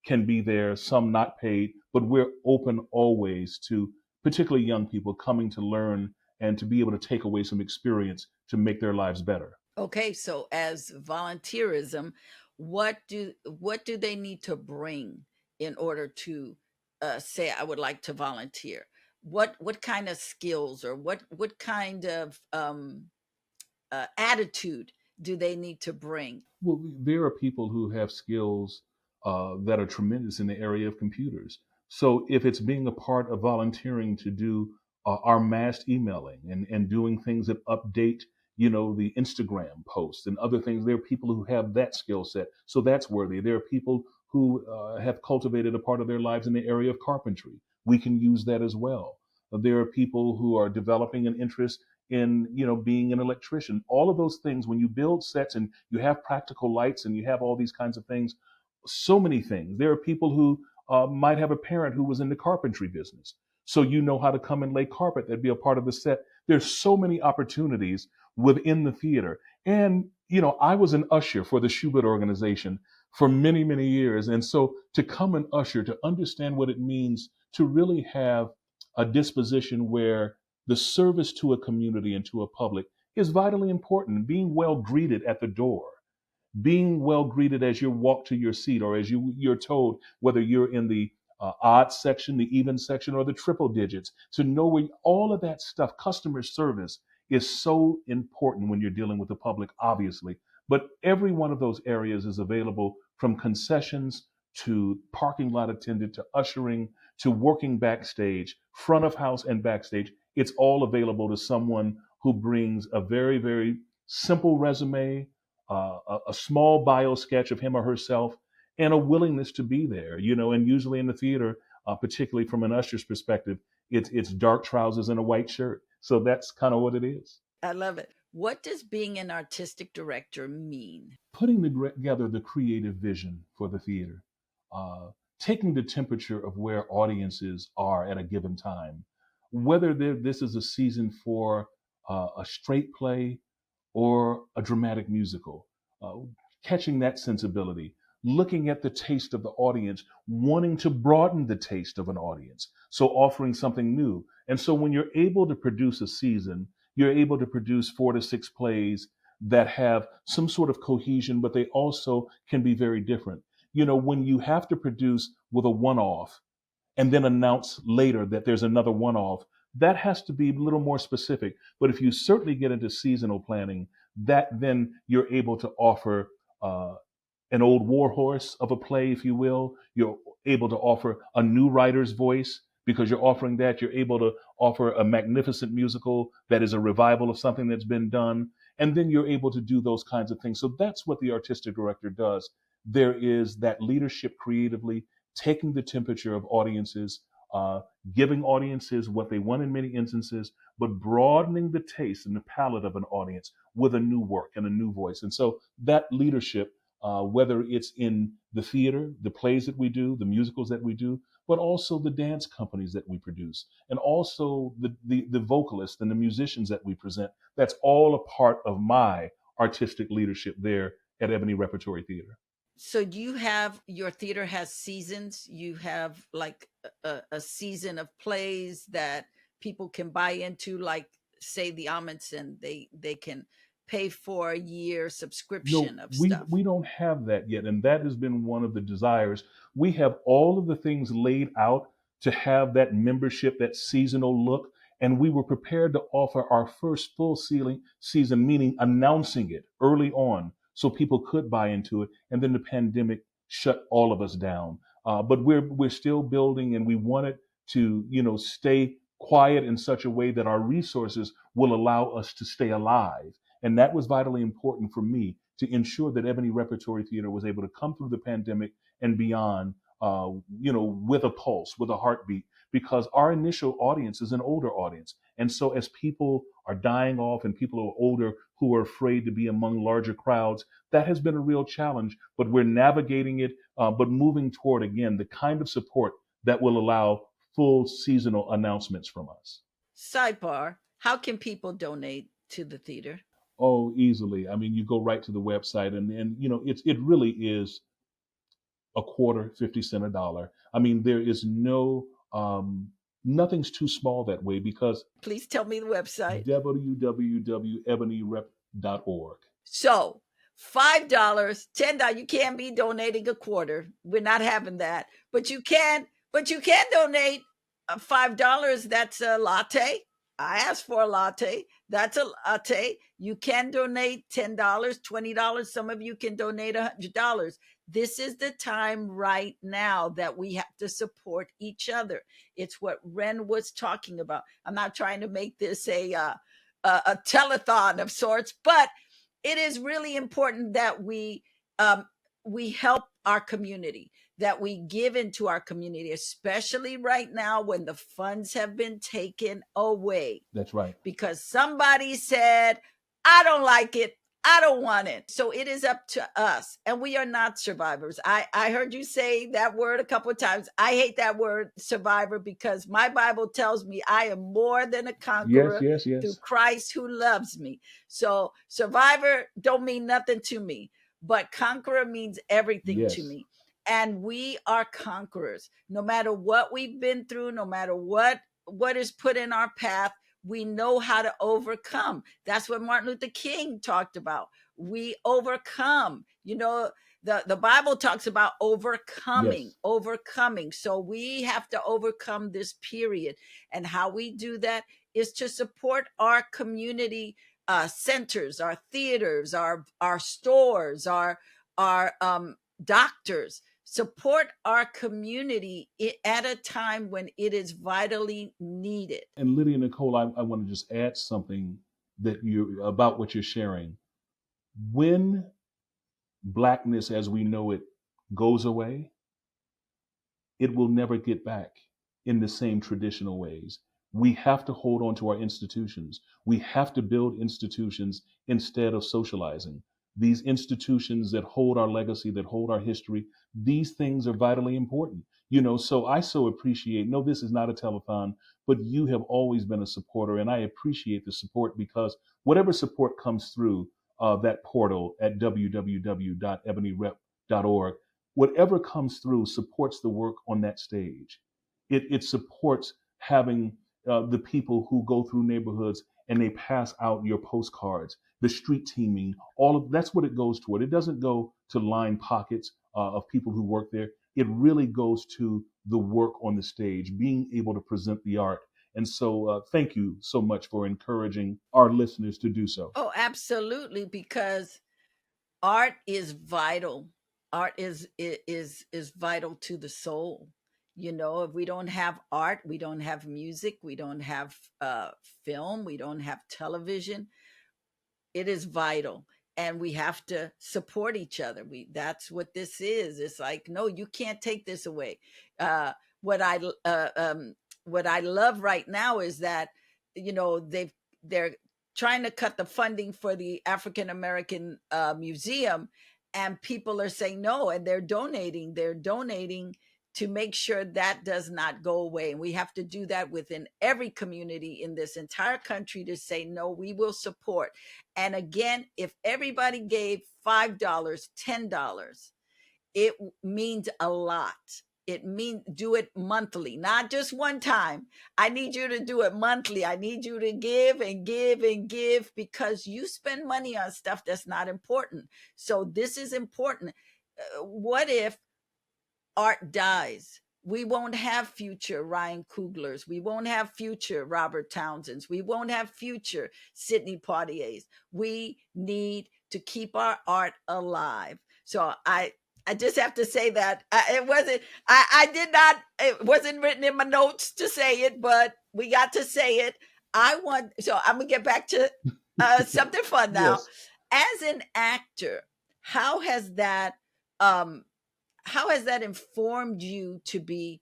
can be there, some not paid, but we're open always to particularly young people coming to learn and to be able to take away some experience to make their lives better. Okay, so as volunteerism, what do they need to bring in order to say I would like to volunteer? What kind of skills or what kind of attitude do they need to bring? Well, there are people who have skills that are tremendous in the area of computers. So if it's being a part of volunteering to do our mass emailing and doing things that update, the Instagram posts and other things, there are people who have that skill set. So that's worthy. There are people who have cultivated a part of their lives in the area of carpentry. We can use that as well. There are people who are developing an interest in being an electrician. All of those things, when you build sets and you have practical lights and you have all these kinds of things, so many things. There are people who might have a parent who was in the carpentry business, so you know how to come and lay carpet. That'd be a part of the set. There's so many opportunities within the theater. And I was an usher for the Schubert organization for many, many years, and so to come and usher, to understand what it means to really have a disposition where the service to a community and to a public is vitally important. Being well greeted at the door, being well greeted as you walk to your seat, or as you're told, whether you're in the odd section, the even section, or the triple digits, to know where all of that stuff. Customer service is so important when you're dealing with the public, obviously. But every one of those areas is available, from concessions to parking lot attendant to ushering to working backstage, front of house and backstage. It's all available to someone who brings a very, very simple resume, a small bio sketch of him or herself, and a willingness to be there. And usually in the theater, particularly from an usher's perspective, it's dark trousers and a white shirt. So that's kind of what it is. I love it. What does being an artistic director mean? Putting together the creative vision for the theater, uh, taking the temperature of where audiences are at a given time, whether this is a season for a straight play or a dramatic musical, uh, catching that sensibility, looking at the taste of the audience, wanting to broaden the taste of an audience, so offering something new. And so when you're able to produce a season, you're able to produce 4 to 6 plays that have some sort of cohesion, but they also can be very different. When you have to produce with a one off and then announce later that there's another one off, that has to be a little more specific. But if you certainly get into seasonal planning, that then you're able to offer an old warhorse of a play, if you will. You're able to offer a new writer's voice because you're offering that. You're able to offer a magnificent musical that is a revival of something that's been done. And then you're able to do those kinds of things. So that's what the artistic director does. There is that leadership creatively, taking the temperature of audiences, uh, giving audiences what they want in many instances, but broadening the taste and the palette of an audience with a new work and a new voice. And so that leadership, whether it's in the theater, the plays that we do, the musicals that we do, but also the dance companies that we produce, and also the vocalists and the musicians that we present, that's all a part of my artistic leadership there at Ebony Repertory Theater. So do you have your theater has seasons? You have like a season of plays that people can buy into, like say the Amundsen, they can pay for a year No, subscription of we stuff. we don't have that yet, and that has been one of the desires. We have all of the things laid out to have that membership, that seasonal look, and we were prepared to offer our first full season, meaning announcing it early on so people could buy into it, and then the pandemic shut all of us down. But we're still building, and we want it to stay quiet in such a way that our resources will allow us to stay alive. And that was vitally important for me to ensure that Ebony Repertory Theater was able to come through the pandemic and beyond, with a pulse, with a heartbeat, because our initial audience is an older audience. And so as people are dying off and people who are older who are afraid to be among larger crowds. That has been a real challenge, but we're navigating it, but moving toward, again, the kind of support that will allow full seasonal announcements from us. Sidebar: how can people donate to the theater? Oh, easily. I mean, you go right to the website, and it really is a quarter, 50 cent, a dollar. I mean, there is nothing's too small that way because Please tell me the website. www.ebonyrep.org. So $5, $10. You can't be donating a quarter. We're not having that. But you can donate $5. That's a latte. I asked for a latte. That's a latte. You can donate $10, $20. Some of you can donate $100. This is the time right now that we have to support each other. It's what Wren was talking about. I'm not trying to make this a telethon of sorts, but it is really important that we help our community, that we give into our community, especially right now when the funds have been taken away. That's right. Because somebody said, I don't like it. I don't want it. So it is up to us. And we are not survivors. I heard you say that word a couple of times. I hate that word, survivor, because my Bible tells me I am more than a conqueror through Christ who loves me. So survivor don't mean nothing to me, but conqueror means everything to me. And we are conquerors. No matter what we've been through, no matter what is put in our path, we know how to overcome. That's what Martin Luther King talked about. We overcome. The Bible talks about overcoming. So we have to overcome this period. And how we do that is to support our community centers, our theaters, our stores, our doctors. Support our community at a time when it is vitally needed. And Lydia Nicole, I want to just add something about what you're sharing. When Blackness as we know it goes away, it will never get back in the same traditional ways. We have to hold on to our institutions. We have to build institutions instead of socializing. These institutions that hold our legacy, that hold our history, these things are vitally important. So I so appreciate, no, this is not a telethon, but you have always been a supporter, and I appreciate the support because whatever support comes through that portal at www.ebonyrep.org, whatever comes through supports the work on that stage. It supports having the people who go through neighborhoods and they pass out your postcards, the street teaming, that's what it goes toward. It doesn't go to line pockets of people who work there. It really goes to the work on the stage, being able to present the art. And so thank you so much for encouraging our listeners to do so. Oh, absolutely, because art is vital. Art is vital to the soul. If we don't have art, we don't have music, we don't have film, we don't have television. It is vital, and we have to support each other. That's what this is. It's like, no, you can't take this away. What I love right now is that they're trying to cut the funding for the African American Museum, and people are saying no, and they're donating to make sure that does not go away. And we have to do that within every community in this entire country to say, no, we will support. And again, if everybody gave $5, $10, it means a lot. It means do it monthly, not just one time. I need you to do it monthly. I need you to give and give and give, because you spend money on stuff that's not important. So this is important. What if art dies? We won't have future Ryan Coogler's. We won't have future Robert Townsend's. We won't have future Sidney Poitier's. We need to keep our art alive. So I just have to say that it wasn't written in my notes to say it, but we got to say it. So I'm gonna get back to something fun now. Yes. As an actor, how has that informed you to be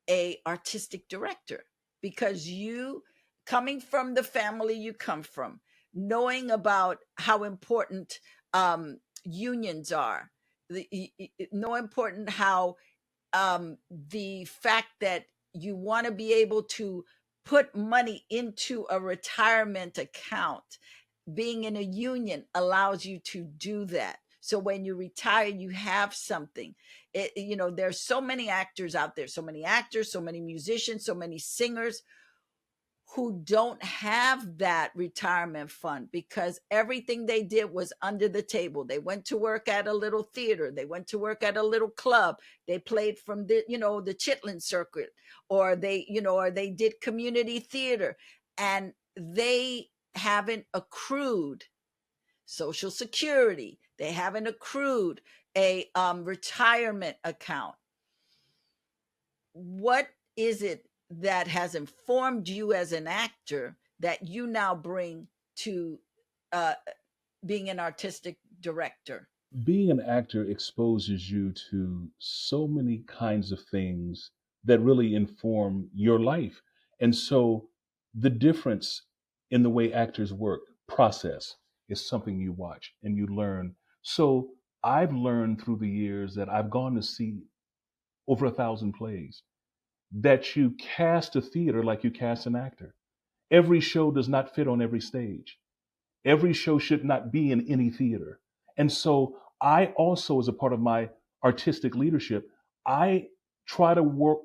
a artistic director? Because you, coming from the family you come from, knowing about how important unions are, know important how the fact that you want to be able to put money into a retirement account. Being in a union allows you to do that. So when you retire, you have something. There's so many actors out there, so many actors, so many musicians, so many singers who don't have that retirement fund because everything they did was under the table. They went to work at a little theater, they went to work at a little club, they played from the Chitlin circuit, or they did community theater, and they haven't accrued social security, they haven't accrued a retirement account. What is it that has informed you as an actor that you now bring to uh, being an artistic director? Being an actor exposes you to so many kinds of things that really inform your life. And so the difference in the way actors work, process, is something you watch and you learn. So I've learned through the years that I've gone to see over 1,000 plays, that you cast a theater like you cast an actor. Every show does not fit on every stage. Every show should not be in any theater. And so I also, as a part of my artistic leadership, I try to work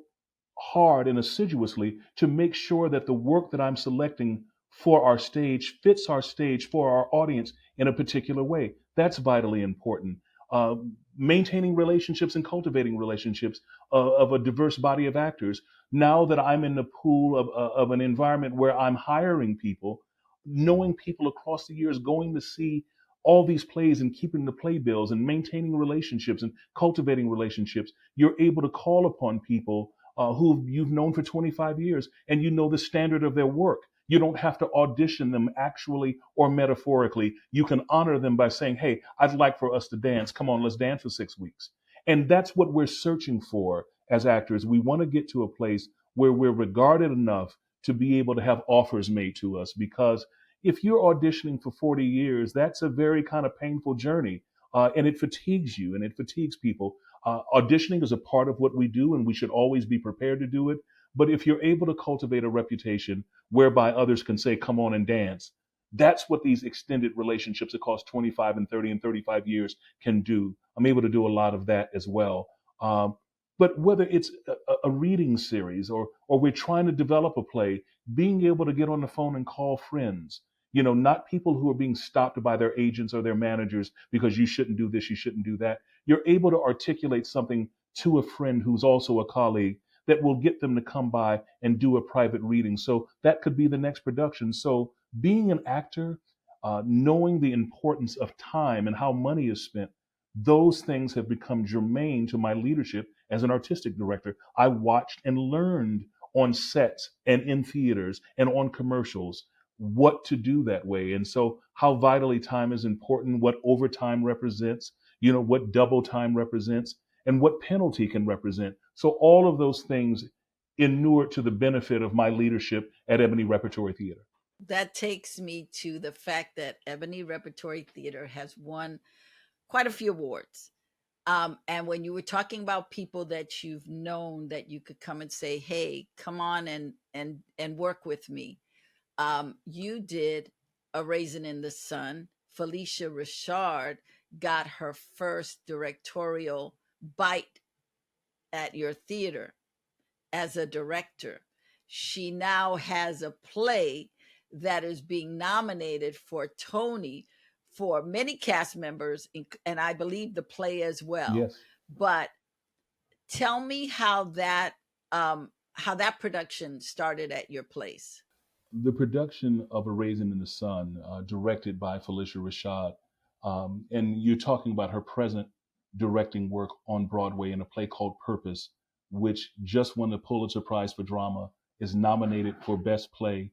hard and assiduously to make sure that the work that I'm selecting for our stage fits our stage for our audience in a particular way. That's vitally important. Uh, Maintaining relationships and cultivating relationships of a diverse body of actors. Now that I'm in the pool of an environment where I'm hiring people, knowing people across the years, going to see all these plays and keeping the playbills and maintaining relationships and cultivating relationships, you're able to call upon people who you've known for 25 years and you know the standard of their work. You don't have to audition them actually or metaphorically. You can honor them by saying, hey, I'd like for us to dance. Come on, let's dance for 6 weeks. And that's what we're searching for as actors. We want to get to a place where we're regarded enough to be able to have offers made to us, because if you're auditioning for 40 years, that's a very kind of painful journey. And it fatigues you and it fatigues people. Auditioning is a part of what we do, and we should always be prepared to do it. But if you're able to cultivate a reputation whereby others can say, come on and dance, that's what these extended relationships across 25 and 30 and 35 years can do. I'm able to do a lot of that as well. Um, but whether it's a reading series or we're trying to develop a play, being able to get on the phone and call friends, not people who are being stopped by their agents or their managers because you shouldn't do this, you shouldn't do that. You're able to articulate something to a friend who's also a colleague that will get them to come by and do a private reading. So that could be the next production. So being an actor, knowing the importance of time and how money is spent, those things have become germane to my leadership as an artistic director. I watched and learned on sets and in theaters and on commercials what to do that way. And so how vitally time is important, what overtime represents, what double time represents, and what penalty can represent. So all of those things inure to the benefit of my leadership at Ebony Repertory Theater. That takes me to the fact that Ebony Repertory Theater has won quite a few awards. And when you were talking about people that you've known that you could come and say, "Hey, come on and work with me," you did A Raisin in the Sun. Felicia Richard got her first directorial bite at your theater as a director. She now has a play that is being nominated for Tony for many cast members, and I believe the play as well. Yes. But tell me how that production started at your place. The production of A Raisin in the Sun, directed by Felicia Rashad, and you're talking about her present directing work on Broadway in a play called Purpose, which just won the Pulitzer Prize for Drama, is nominated for Best Play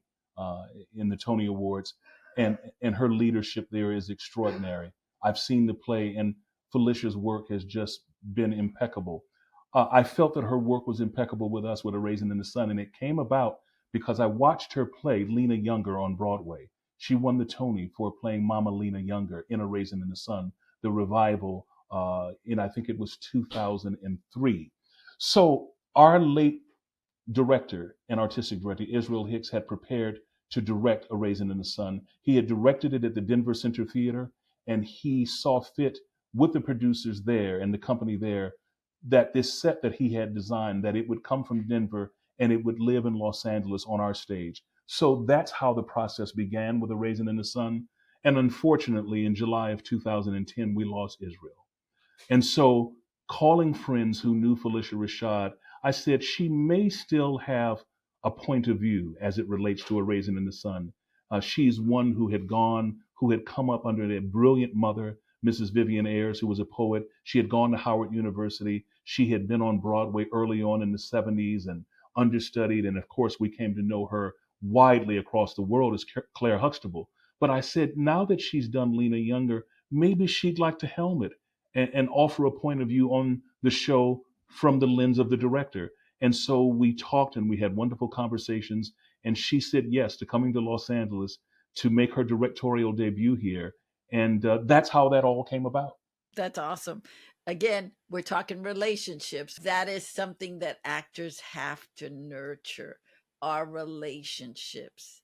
in the Tony Awards, and her leadership there is extraordinary. I've seen the play, and Felicia's work has just been impeccable. I felt that her work was impeccable with us with A Raisin in the Sun, and it came about because I watched her play Lena Younger on Broadway. She won the Tony for playing Mama Lena Younger in A Raisin in the Sun, the revival in, I think it was 2003. So our late director and artistic director, Israel Hicks, had prepared to direct A Raisin in the Sun. He had directed it at the Denver Center Theater, and he saw fit with the producers there and the company there that this set that he had designed, that it would come from Denver and it would live in Los Angeles on our stage. So that's how the process began with A Raisin in the Sun. And unfortunately, in July of 2010, we lost Israel. And so, calling friends who knew Felicia Rashad, I said she may still have a point of view as it relates to A Raisin in the Sun. She's one who had come up under a brilliant mother, Mrs. Vivian Ayers, who was a poet. She had gone to Howard University. She had been on Broadway early on in the 70s and understudied. And of course, we came to know her widely across the world as Claire Huxtable. But I said, now that she's done Lena Younger, maybe she'd like to helm it and offer a point of view on the show from the lens of the director. And so we talked and we had wonderful conversations. And she said yes to coming to Los Angeles to make her directorial debut here. And that's how that all came about. That's awesome. Again, we're talking relationships. That is something that actors have to nurture, our relationships,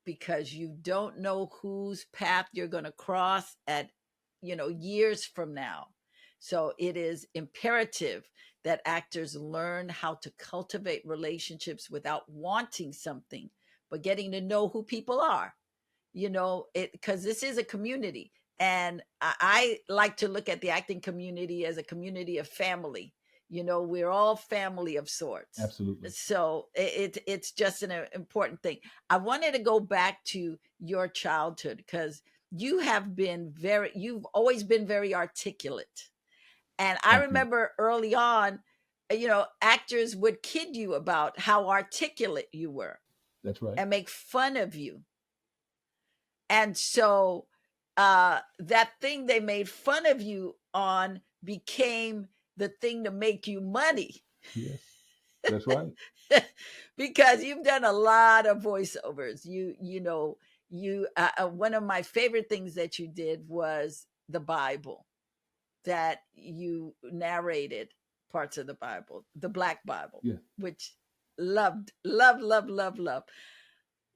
because you don't know whose path you're going to cross at, years from now. So it is imperative that actors learn how to cultivate relationships without wanting something, but getting to know who people are, because this is a community. And I like to look at the acting community as a community of family. We're all family of sorts. Absolutely. So it's just an important thing. I wanted to go back to your childhood, because you've always been very articulate. And I Thank you. remember early on, actors would kid you about how articulate you were That's right. and make fun of you. And so that thing they made fun of you on became the thing to make you money. Yes, that's right. Because you've done a lot of voiceovers. One of my favorite things that you did was the Bible, that you narrated parts of the Bible, the Black Bible, Yeah. which love.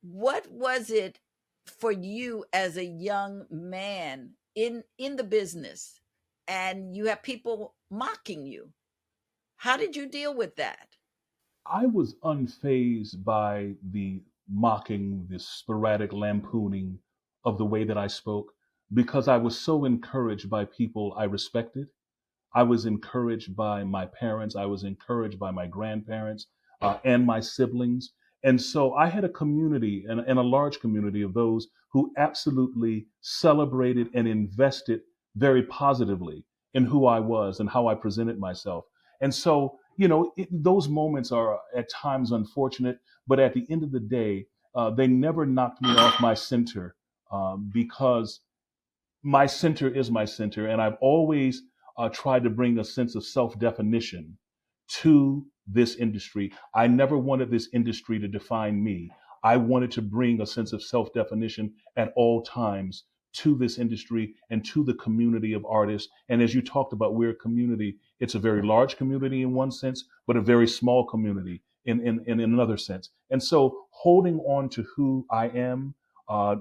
What was it for you as a young man in the business, and you have people mocking you? How did you deal with that? I was unfazed by the mocking, the sporadic lampooning of the way that I spoke, because I was so encouraged by people I respected. I was encouraged by my parents. I was encouraged by my grandparents and my siblings. And so I had a community and a large community of those who absolutely celebrated and invested very positively in who I was and how I presented myself. And so, those moments are at times unfortunate, but at the end of the day, they never knocked me off my center because my center is my center, and I've always tried to bring a sense of self-definition to this industry. I never wanted this industry to define me. I wanted to bring a sense of self-definition at all times to this industry and to the community of artists. And as you talked about, we're a community. It's a very large community in one sense, but a very small community in another sense. And so holding on to who I am,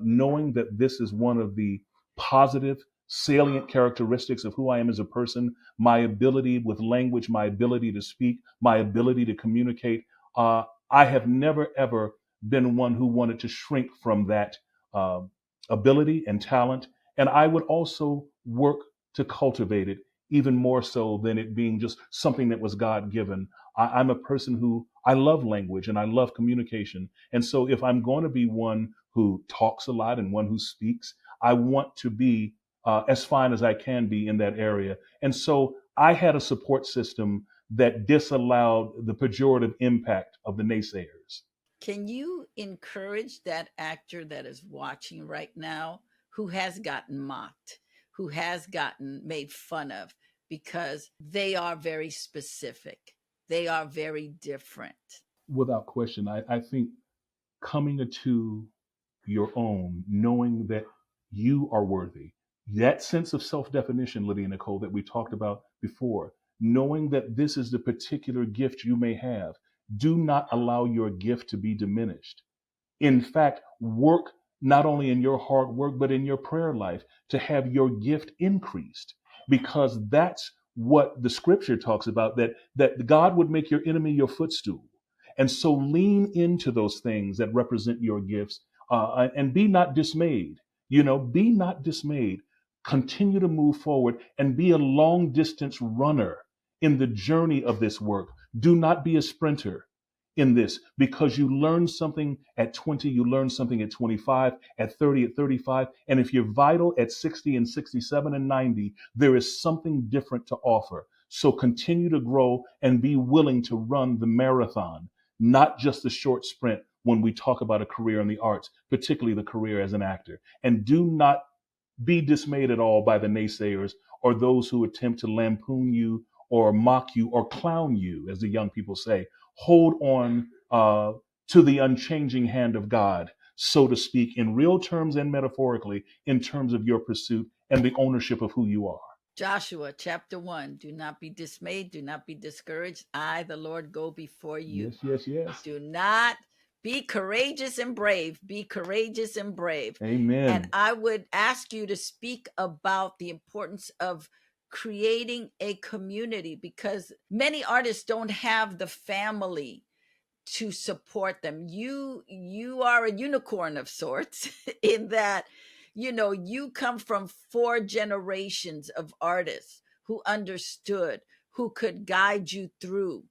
knowing that this is one of the positive, salient characteristics of who I am as a person, my ability with language, my ability to speak, my ability to communicate. I have never, ever been one who wanted to shrink from that uh, ability and talent. And I would also work to cultivate it even more so than it being just something that was God given. I'm a person who I love language and I love communication. And so if I'm going to be one who talks a lot and one who speaks, I want to be as fine as I can be in that area. And so I had a support system that disallowed the pejorative impact of the naysayers. Can you encourage that actor that is watching right now who has gotten mocked, who has gotten made fun of, because they are very specific, they are very different? Without question, I think coming to your own, knowing that you are worthy. That sense of self definition, Lydia Nicole, that we talked about before, knowing that this is the particular gift you may have. Do not allow your gift to be diminished. In fact, work not only in your hard work, but in your prayer life to have your gift increased, because that's what the scripture talks about, that God would make your enemy your footstool. And so lean into those things that represent your gifts, and be not dismayed. Be not dismayed. Continue to move forward and be a long distance runner in the journey of this work. Do not be a sprinter in this, because you learn something at 20, you learn something at 25, at 30, at 35. And if you're vital at 60 and 67 and 90, there is something different to offer. So continue to grow and be willing to run the marathon, not just the short sprint when we talk about a career in the arts, particularly the career as an actor. And do not be dismayed at all by the naysayers or those who attempt to lampoon you or mock you or clown you, as the young people say. Hold on to the unchanging hand of God, so to speak, in real terms and metaphorically, in terms of your pursuit and the ownership of who you are. Joshua chapter 1. Do not be dismayed. Do not be discouraged. I, the Lord, go before you. Yes, yes, yes. Do not be courageous and brave. Be courageous and brave. Amen. And I would ask you to speak about the importance of creating a community, because many artists don't have the family to support them. You are a unicorn of sorts in that you come from 4 generations of artists who understood, who could guide you through.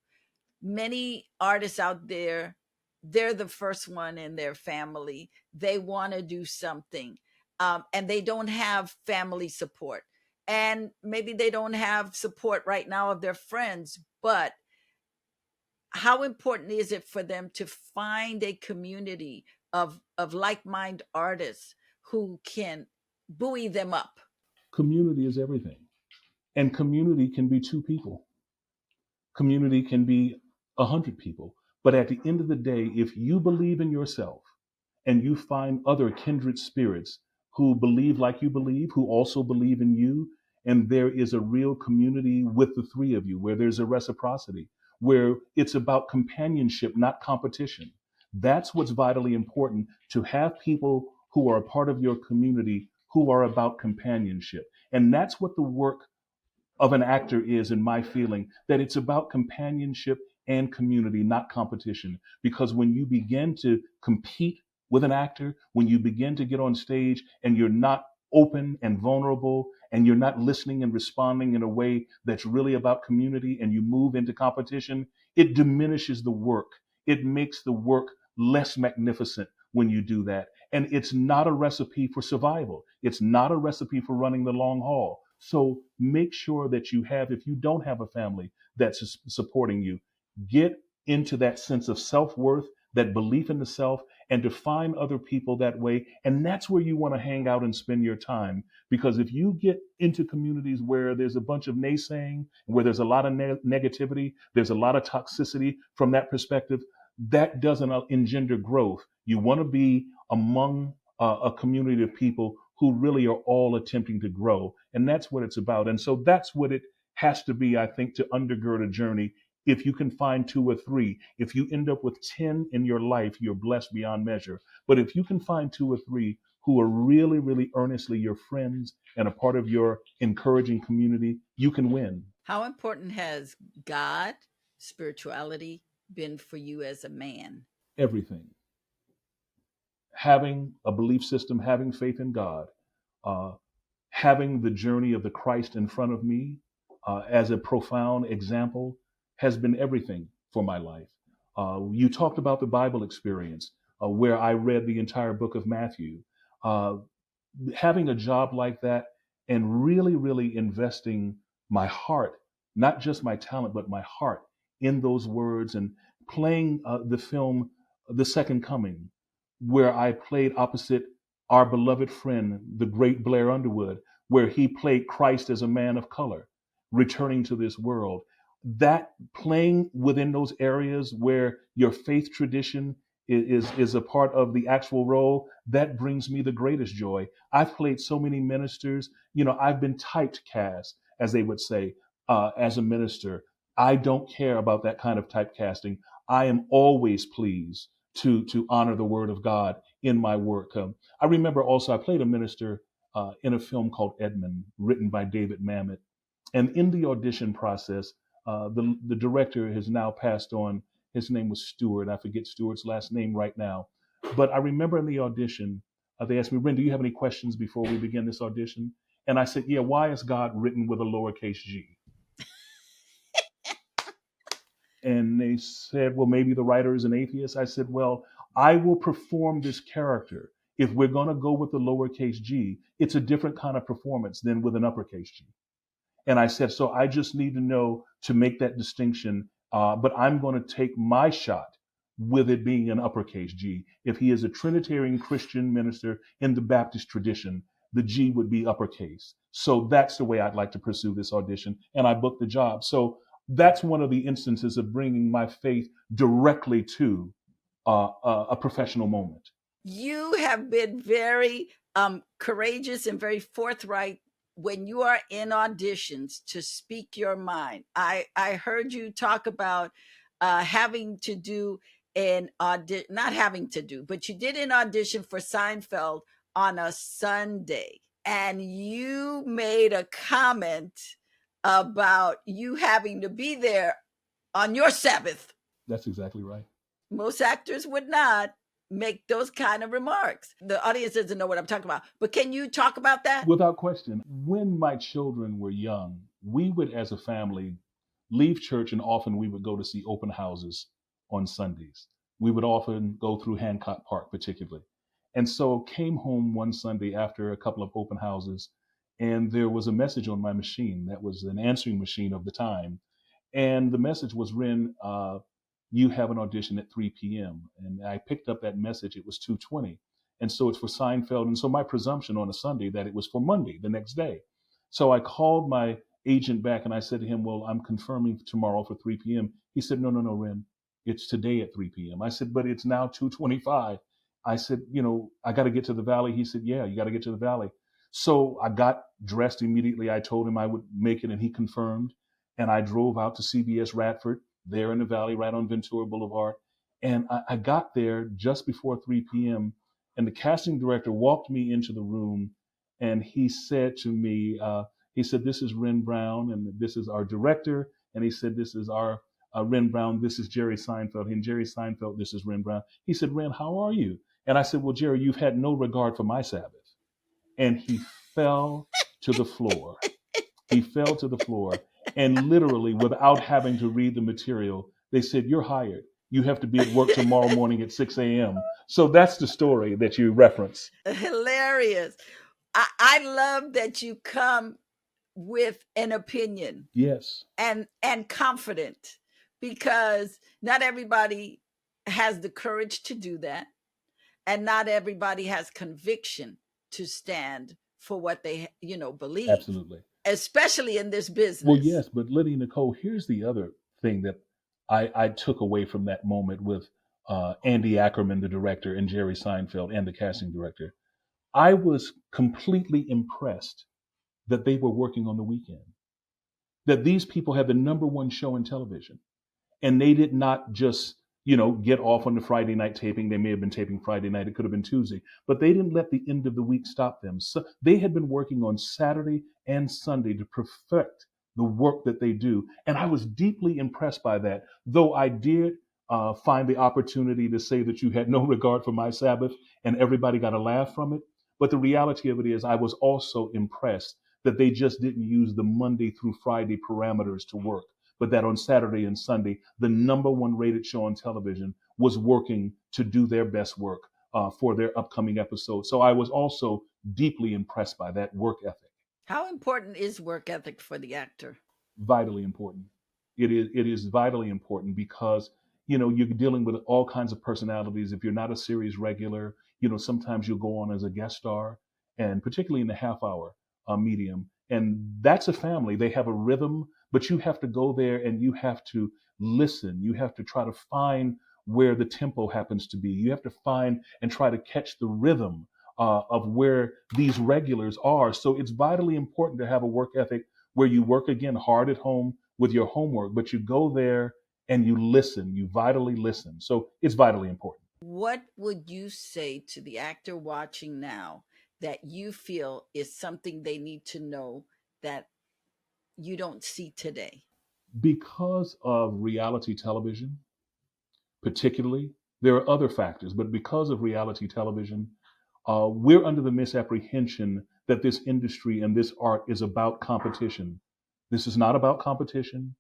Many artists out there, they're the first one in their family. They want to do something, and they don't have family support, and maybe they don't have support right now of their friends. But how important is it for them to find a community of like-minded artists who can buoy them up? Community is everything. And community can be 2 people. Community can be 100 people. But at the end of the day, if you believe in yourself and you find other kindred spirits who believe like you believe, who also believe in you, and there is a real community with the 3 of you, where there's a reciprocity, where it's about companionship, not competition. That's what's vitally important, to have people who are a part of your community who are about companionship. And that's what the work of an actor is, in my feeling, that it's about companionship and community, not competition. Because when you begin to compete with an actor, when you begin to get on stage and you're not open and vulnerable, and you're not listening and responding in a way that's really about community, and you move into competition, it diminishes the work. It makes the work less magnificent when you do that. And it's not a recipe for survival. It's not a recipe for running the long haul. So make sure that you have, if you don't have a family that's supporting you, get into that sense of self-worth, that belief in the self, and to find other people that way. And that's where you want to hang out and spend your time. Because if you get into communities where there's a bunch of naysaying, where there's a lot of negativity, there's a lot of toxicity from that perspective, that doesn't engender growth. You want to be among a community of people who really are all attempting to grow. And that's what it's about. And so that's what it has to be, I think, to undergird a journey. If you can find 2 or 3, if you end up with 10 in your life, you're blessed beyond measure. But if you can find 2 or 3 who are really, really earnestly your friends and a part of your encouraging community, you can win. How important has God, spirituality, been for you as a man? Everything. Having a belief system, having faith in God, having the journey of the Christ in front of me as a profound example has been everything for my life. You talked about the Bible experience where I read the entire book of Matthew. Having a job like that and really, really investing my heart, not just my talent, but my heart in those words, and playing the film The Second Coming, where I played opposite our beloved friend, the great Blair Underwood, where he played Christ as a man of color, returning to this world. That playing within those areas where your faith tradition is a part of the actual role, that brings me the greatest joy. I've played so many ministers. I've been typecast, as they would say, as a minister. I don't care about that kind of typecasting. I am always pleased to honor the word of God in my work. I remember also I played a minister in a film called Edmund, written by David Mamet. And in the audition process, the director has now passed on. His name was Stewart. I forget Stewart's last name right now. But I remember in the audition, they asked me, Ren, do you have any questions before we begin this audition? And I said, yeah, why is God written with a lowercase g? And they said, well, maybe the writer is an atheist. I said, well, I will perform this character. If we're going to go with the lowercase g, it's a different kind of performance than with an uppercase g. And I said, so I just need to know to make that distinction, but I'm going to take my shot with it being an uppercase G. If he is a Trinitarian Christian minister in the Baptist tradition, the G would be uppercase. So that's the way I'd like to pursue this audition. And I booked the job. So that's one of the instances of bringing my faith directly to a professional moment. You have been very courageous and very forthright when you are in auditions to speak your mind. I heard you talk about having to do an audition, not having to do, but you did an audition for Seinfeld on a Sunday, and you made a comment about you having to be there on your Sabbath. That's exactly right. Most actors would not make those kind of remarks. The audience doesn't know what I'm talking about, but can you talk about that? Without question. When my children were young, we would, as a family, leave church and often we would go to see open houses on Sundays. We would often go through Hancock Park, particularly. And so came home one Sunday after a couple of open houses, and there was a message on my machine that was an answering machine of the time. And the message was, Ren, you have an audition at 3 p.m. And I picked up that message. It was 2:20. And so it's for Seinfeld. And so my presumption on a Sunday that it was for Monday, the next day. So I called my agent back and I said to him, well, I'm confirming tomorrow for 3 p.m. He said, no, Ren, it's today at 3 p.m. I said, but it's now 2:25. I said, I got to get to the Valley. He said, yeah, you got to get to the Valley. So I got dressed immediately. I told him I would make it and he confirmed. And I drove out to CBS Radford, there in the Valley, right on Ventura Boulevard. And I got there just before 3 p.m. And the casting director walked me into the room and he said to me, he said, this is Wren Brown and this is our director. And he said, this is our Wren Brown, this is Jerry Seinfeld. And Jerry Seinfeld, this is Wren Brown. He said, Wren, how are you? And I said, well, Jerry, you've had no regard for my Sabbath. And he fell to the floor. He fell to the floor. And literally, without having to read the material, they said, you're hired. You have to be at work tomorrow morning at 6 a.m. So that's the story that you reference. Hilarious. I love that you come with an opinion. Yes. And confident, because not everybody has the courage to do that. And not everybody has conviction to stand for what they, believe. Absolutely. Especially in this business. Well, yes, but Lydia Nicole, here's the other thing that I took away from that moment with Andy Ackerman, the director, and Jerry Seinfeld, and the casting director. I was completely impressed that they were working on the weekend, that these people had the number one show in television, and they did not just get off on the Friday night taping. They may have been taping Friday night. It could have been Tuesday, but they didn't let the end of the week stop them. So they had been working on Saturday and Sunday to perfect the work that they do. And I was deeply impressed by that, though I did find the opportunity to say that you had no regard for my Sabbath and everybody got a laugh from it. But the reality of it is I was also impressed that they just didn't use the Monday through Friday parameters to work, but that on Saturday and Sunday, the number one rated show on television was working to do their best work for their upcoming episode. So I was also deeply impressed by that work ethic. How important is work ethic for the actor? Vitally important. It is vitally important because, you're dealing with all kinds of personalities. If you're not a series regular, sometimes you'll go on as a guest star, and particularly in the half hour medium. And that's a family. They have a rhythm, but you have to go there and you have to listen. You have to try to find where the tempo happens to be. You have to find and try to catch the rhythm of where these regulars are. So it's vitally important to have a work ethic where you work again hard at home with your homework, but you go there and you listen, you vitally listen. So it's vitally important. What would you say to the actor watching now that you feel is something they need to know that you don't see today? Because of reality television, particularly, there are other factors, but because of reality television, we're under the misapprehension that this industry and this art is about competition. This is not about competition,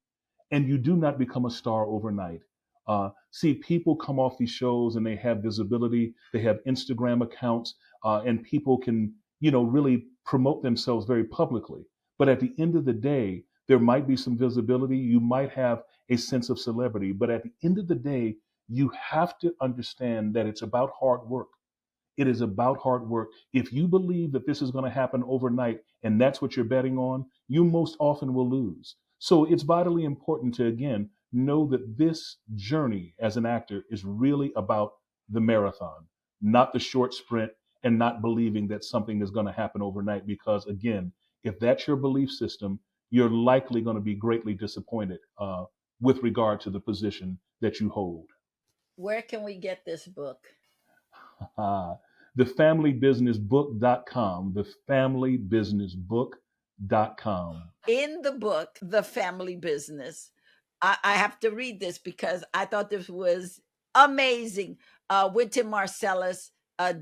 and you do not become a star overnight. See, people come off these shows and they have visibility, they have Instagram accounts, and people can, really promote themselves very publicly. But at the end of the day, there might be some visibility. You might have a sense of celebrity, but at the end of the day, you have to understand that it's about hard work. It is about hard work. If you believe that this is going to happen overnight and that's what you're betting on, you most often will lose. So it's vitally important to, again, know that this journey as an actor is really about the marathon, not the short sprint, and not believing that something is going to happen overnight. Because, again, if that's your belief system, you're likely going to be greatly disappointed with regard to the position that you hold. Where can we get this book? Uh, thefamilybusinessbook.com, thefamilybusinessbook.com. In the book, The Family Business, I have to read this because I thought this was amazing. Wynton Marsalis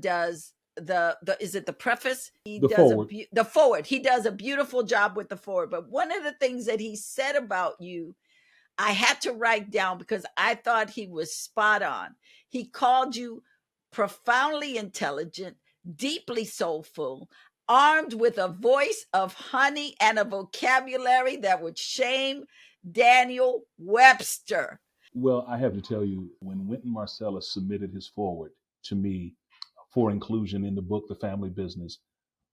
does the is it the preface? He The does forward. the forward. He does a beautiful job with the forward. But one of the things that he said about you, I had to write down because I thought he was spot on. He called you profoundly intelligent, deeply soulful, armed with a voice of honey and a vocabulary that would shame Daniel Webster. Well, I have to tell you, when Wynton Marsalis submitted his forward to me for inclusion in the book, The Family Business,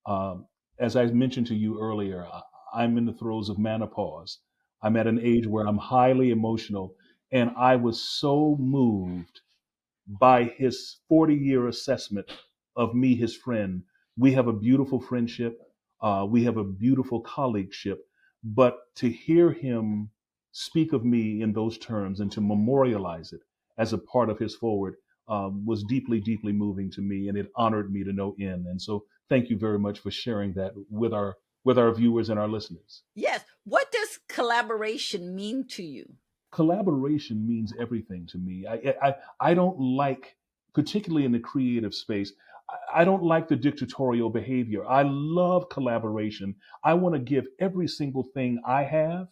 um, as I mentioned to you earlier, I'm in the throes of menopause. I'm at an age where I'm highly emotional, and I was so moved by his 40-year assessment of me, his friend. We have a beautiful friendship. We have a beautiful colleagueship. But to hear him speak of me in those terms and to memorialize it as a part of his forward was deeply, deeply moving to me, and it honored me to no end. And so, thank you very much for sharing that with our viewers and our listeners. Yes. What does collaboration mean to you? Collaboration means everything to me. I don't like, particularly in the creative space, I don't like the dictatorial behavior. I love collaboration. I want to give every single thing I have.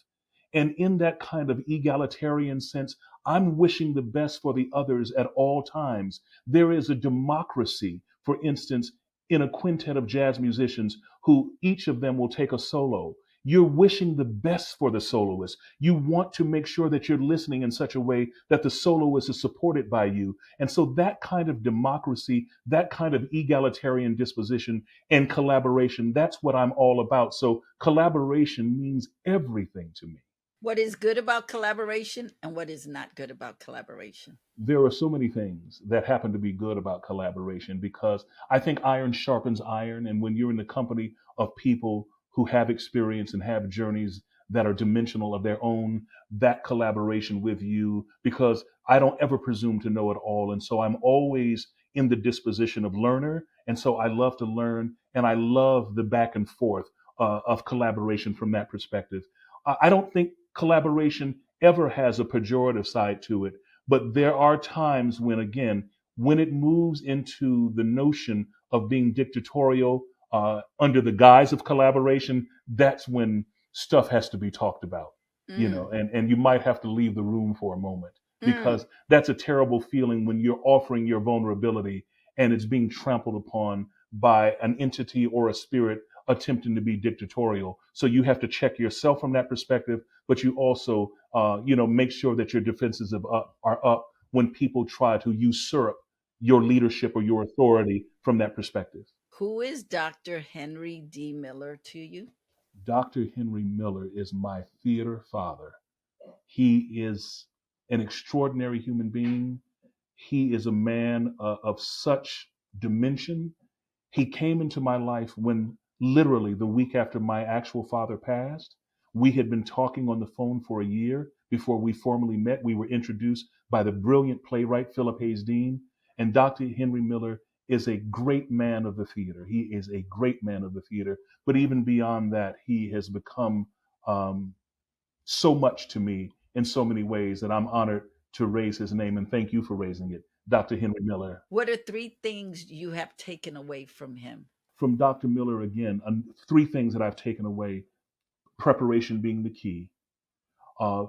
And in that kind of egalitarian sense, I'm wishing the best for the others at all times. There is a democracy, for instance, in a quintet of jazz musicians who each of them will take a solo. You're wishing the best for the soloist. You want to make sure that you're listening in such a way that the soloist is supported by you. And so that kind of democracy, that kind of egalitarian disposition and collaboration, that's what I'm all about. So collaboration means everything to me. What is good about collaboration and what is not good about collaboration? There are so many things that happen to be good about collaboration because I think iron sharpens iron. And when you're in the company of people who have experience and have journeys that are dimensional of their own, that collaboration with you, because I don't ever presume to know it all. And so I'm always in the disposition of learner. And so I love to learn and I love the back and forth of collaboration from that perspective. I don't think collaboration ever has a pejorative side to it, but there are times when, again, when it moves into the notion of being dictatorial under the guise of collaboration, that's when stuff has to be talked about, Mm, and you might have to leave the room for a moment mm. because that's a terrible feeling when you're offering your vulnerability and it's being trampled upon by an entity or a spirit attempting to be dictatorial. So you have to check yourself from that perspective, but you also, make sure that your defenses are up when people try to usurp your leadership or your authority from that perspective. Who is Dr. Henry D. Miller to you? Dr. Henry Miller is my theater father. He is an extraordinary human being. He is a man of such dimension. He came into my life when literally the week after my actual father passed. We had been talking on the phone for a year before we formally met. We were introduced by the brilliant playwright Philip Hayes Dean, and Dr. Henry Miller is a great man of the theater. He is a great man of the theater. But even beyond that, he has become um, so much to me in so many ways that I'm honored to raise his name. And thank you for raising it, Dr. Henry Miller. What are three things you have taken away from him? From Dr. Miller, again, three things that I've taken away: preparation being the key, uh,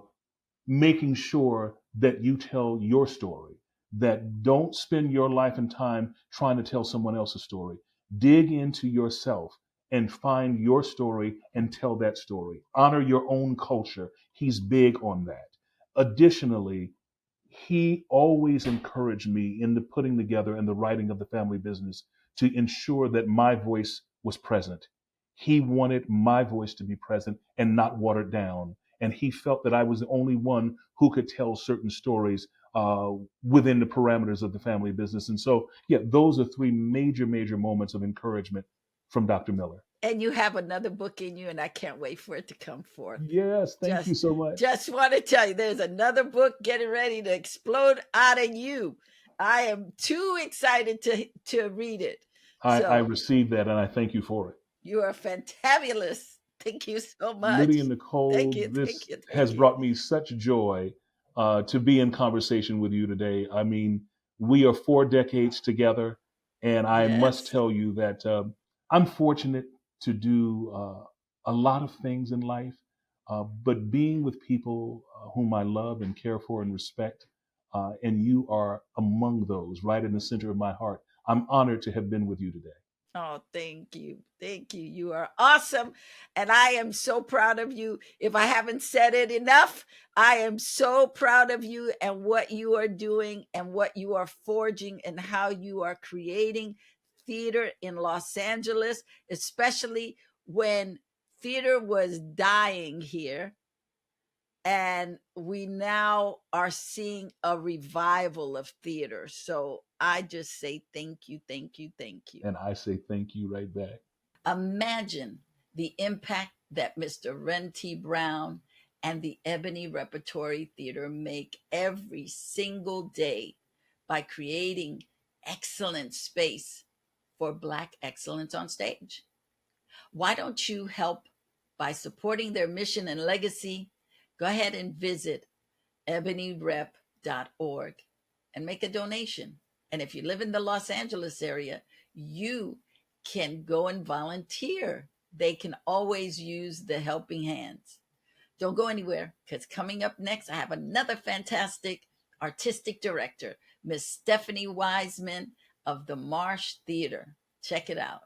making sure that you tell your story, that don't spend your life and time trying to tell someone else's story. Dig into yourself and find your story and tell that story. Honor your own culture. He's big on that. Additionally, he always encouraged me in the putting together and the writing of the family business to ensure that my voice was present. He wanted my voice to be present and not watered down. And he felt that I was the only one who could tell certain stories within the parameters of the family business. And so, yeah, those are three major, major moments of encouragement from Dr. Miller. And you have another book in you, and I can't wait for it to come forth. Yes, thank you Just so much. just want to tell you, there's another book getting ready to explode out of you. I am too excited to read it. I So received that and I thank you for it. you are fantabulous. Thank you so much. Lydia Thank Nicole, you, thank this you, thank has you. brought me such joy to be in conversation with you today. I mean, we are 4 decades together, and I must Yes. tell you that I'm fortunate to do a lot of things in life, but being with people whom I love and care for and respect, and you are among those, right in the center of my heart. I'm honored to have been with you today. Oh, thank you. Thank you. You are awesome. And I am so proud of you. If I haven't said it enough, I am so proud of you and what you are doing and what you are forging and how you are creating theater in Los Angeles, especially when theater was dying here. And we now are seeing a revival of theater. So I just say thank you, thank you, thank you. And I say thank you right back. Imagine the impact that Mr. Wren T. Brown and the Ebony Repertory Theater make every single day by creating excellent space for Black excellence on stage. Why don't you help by supporting their mission and legacy? Go ahead and visit ebonyrep.org and make a donation. And if you live in the Los Angeles area, you can go and volunteer. They can always use the helping hands. Don't go anywhere, because coming up next, I have another fantastic artistic director, Miss Stephanie Weisman of the Marsh Theater. Check it out.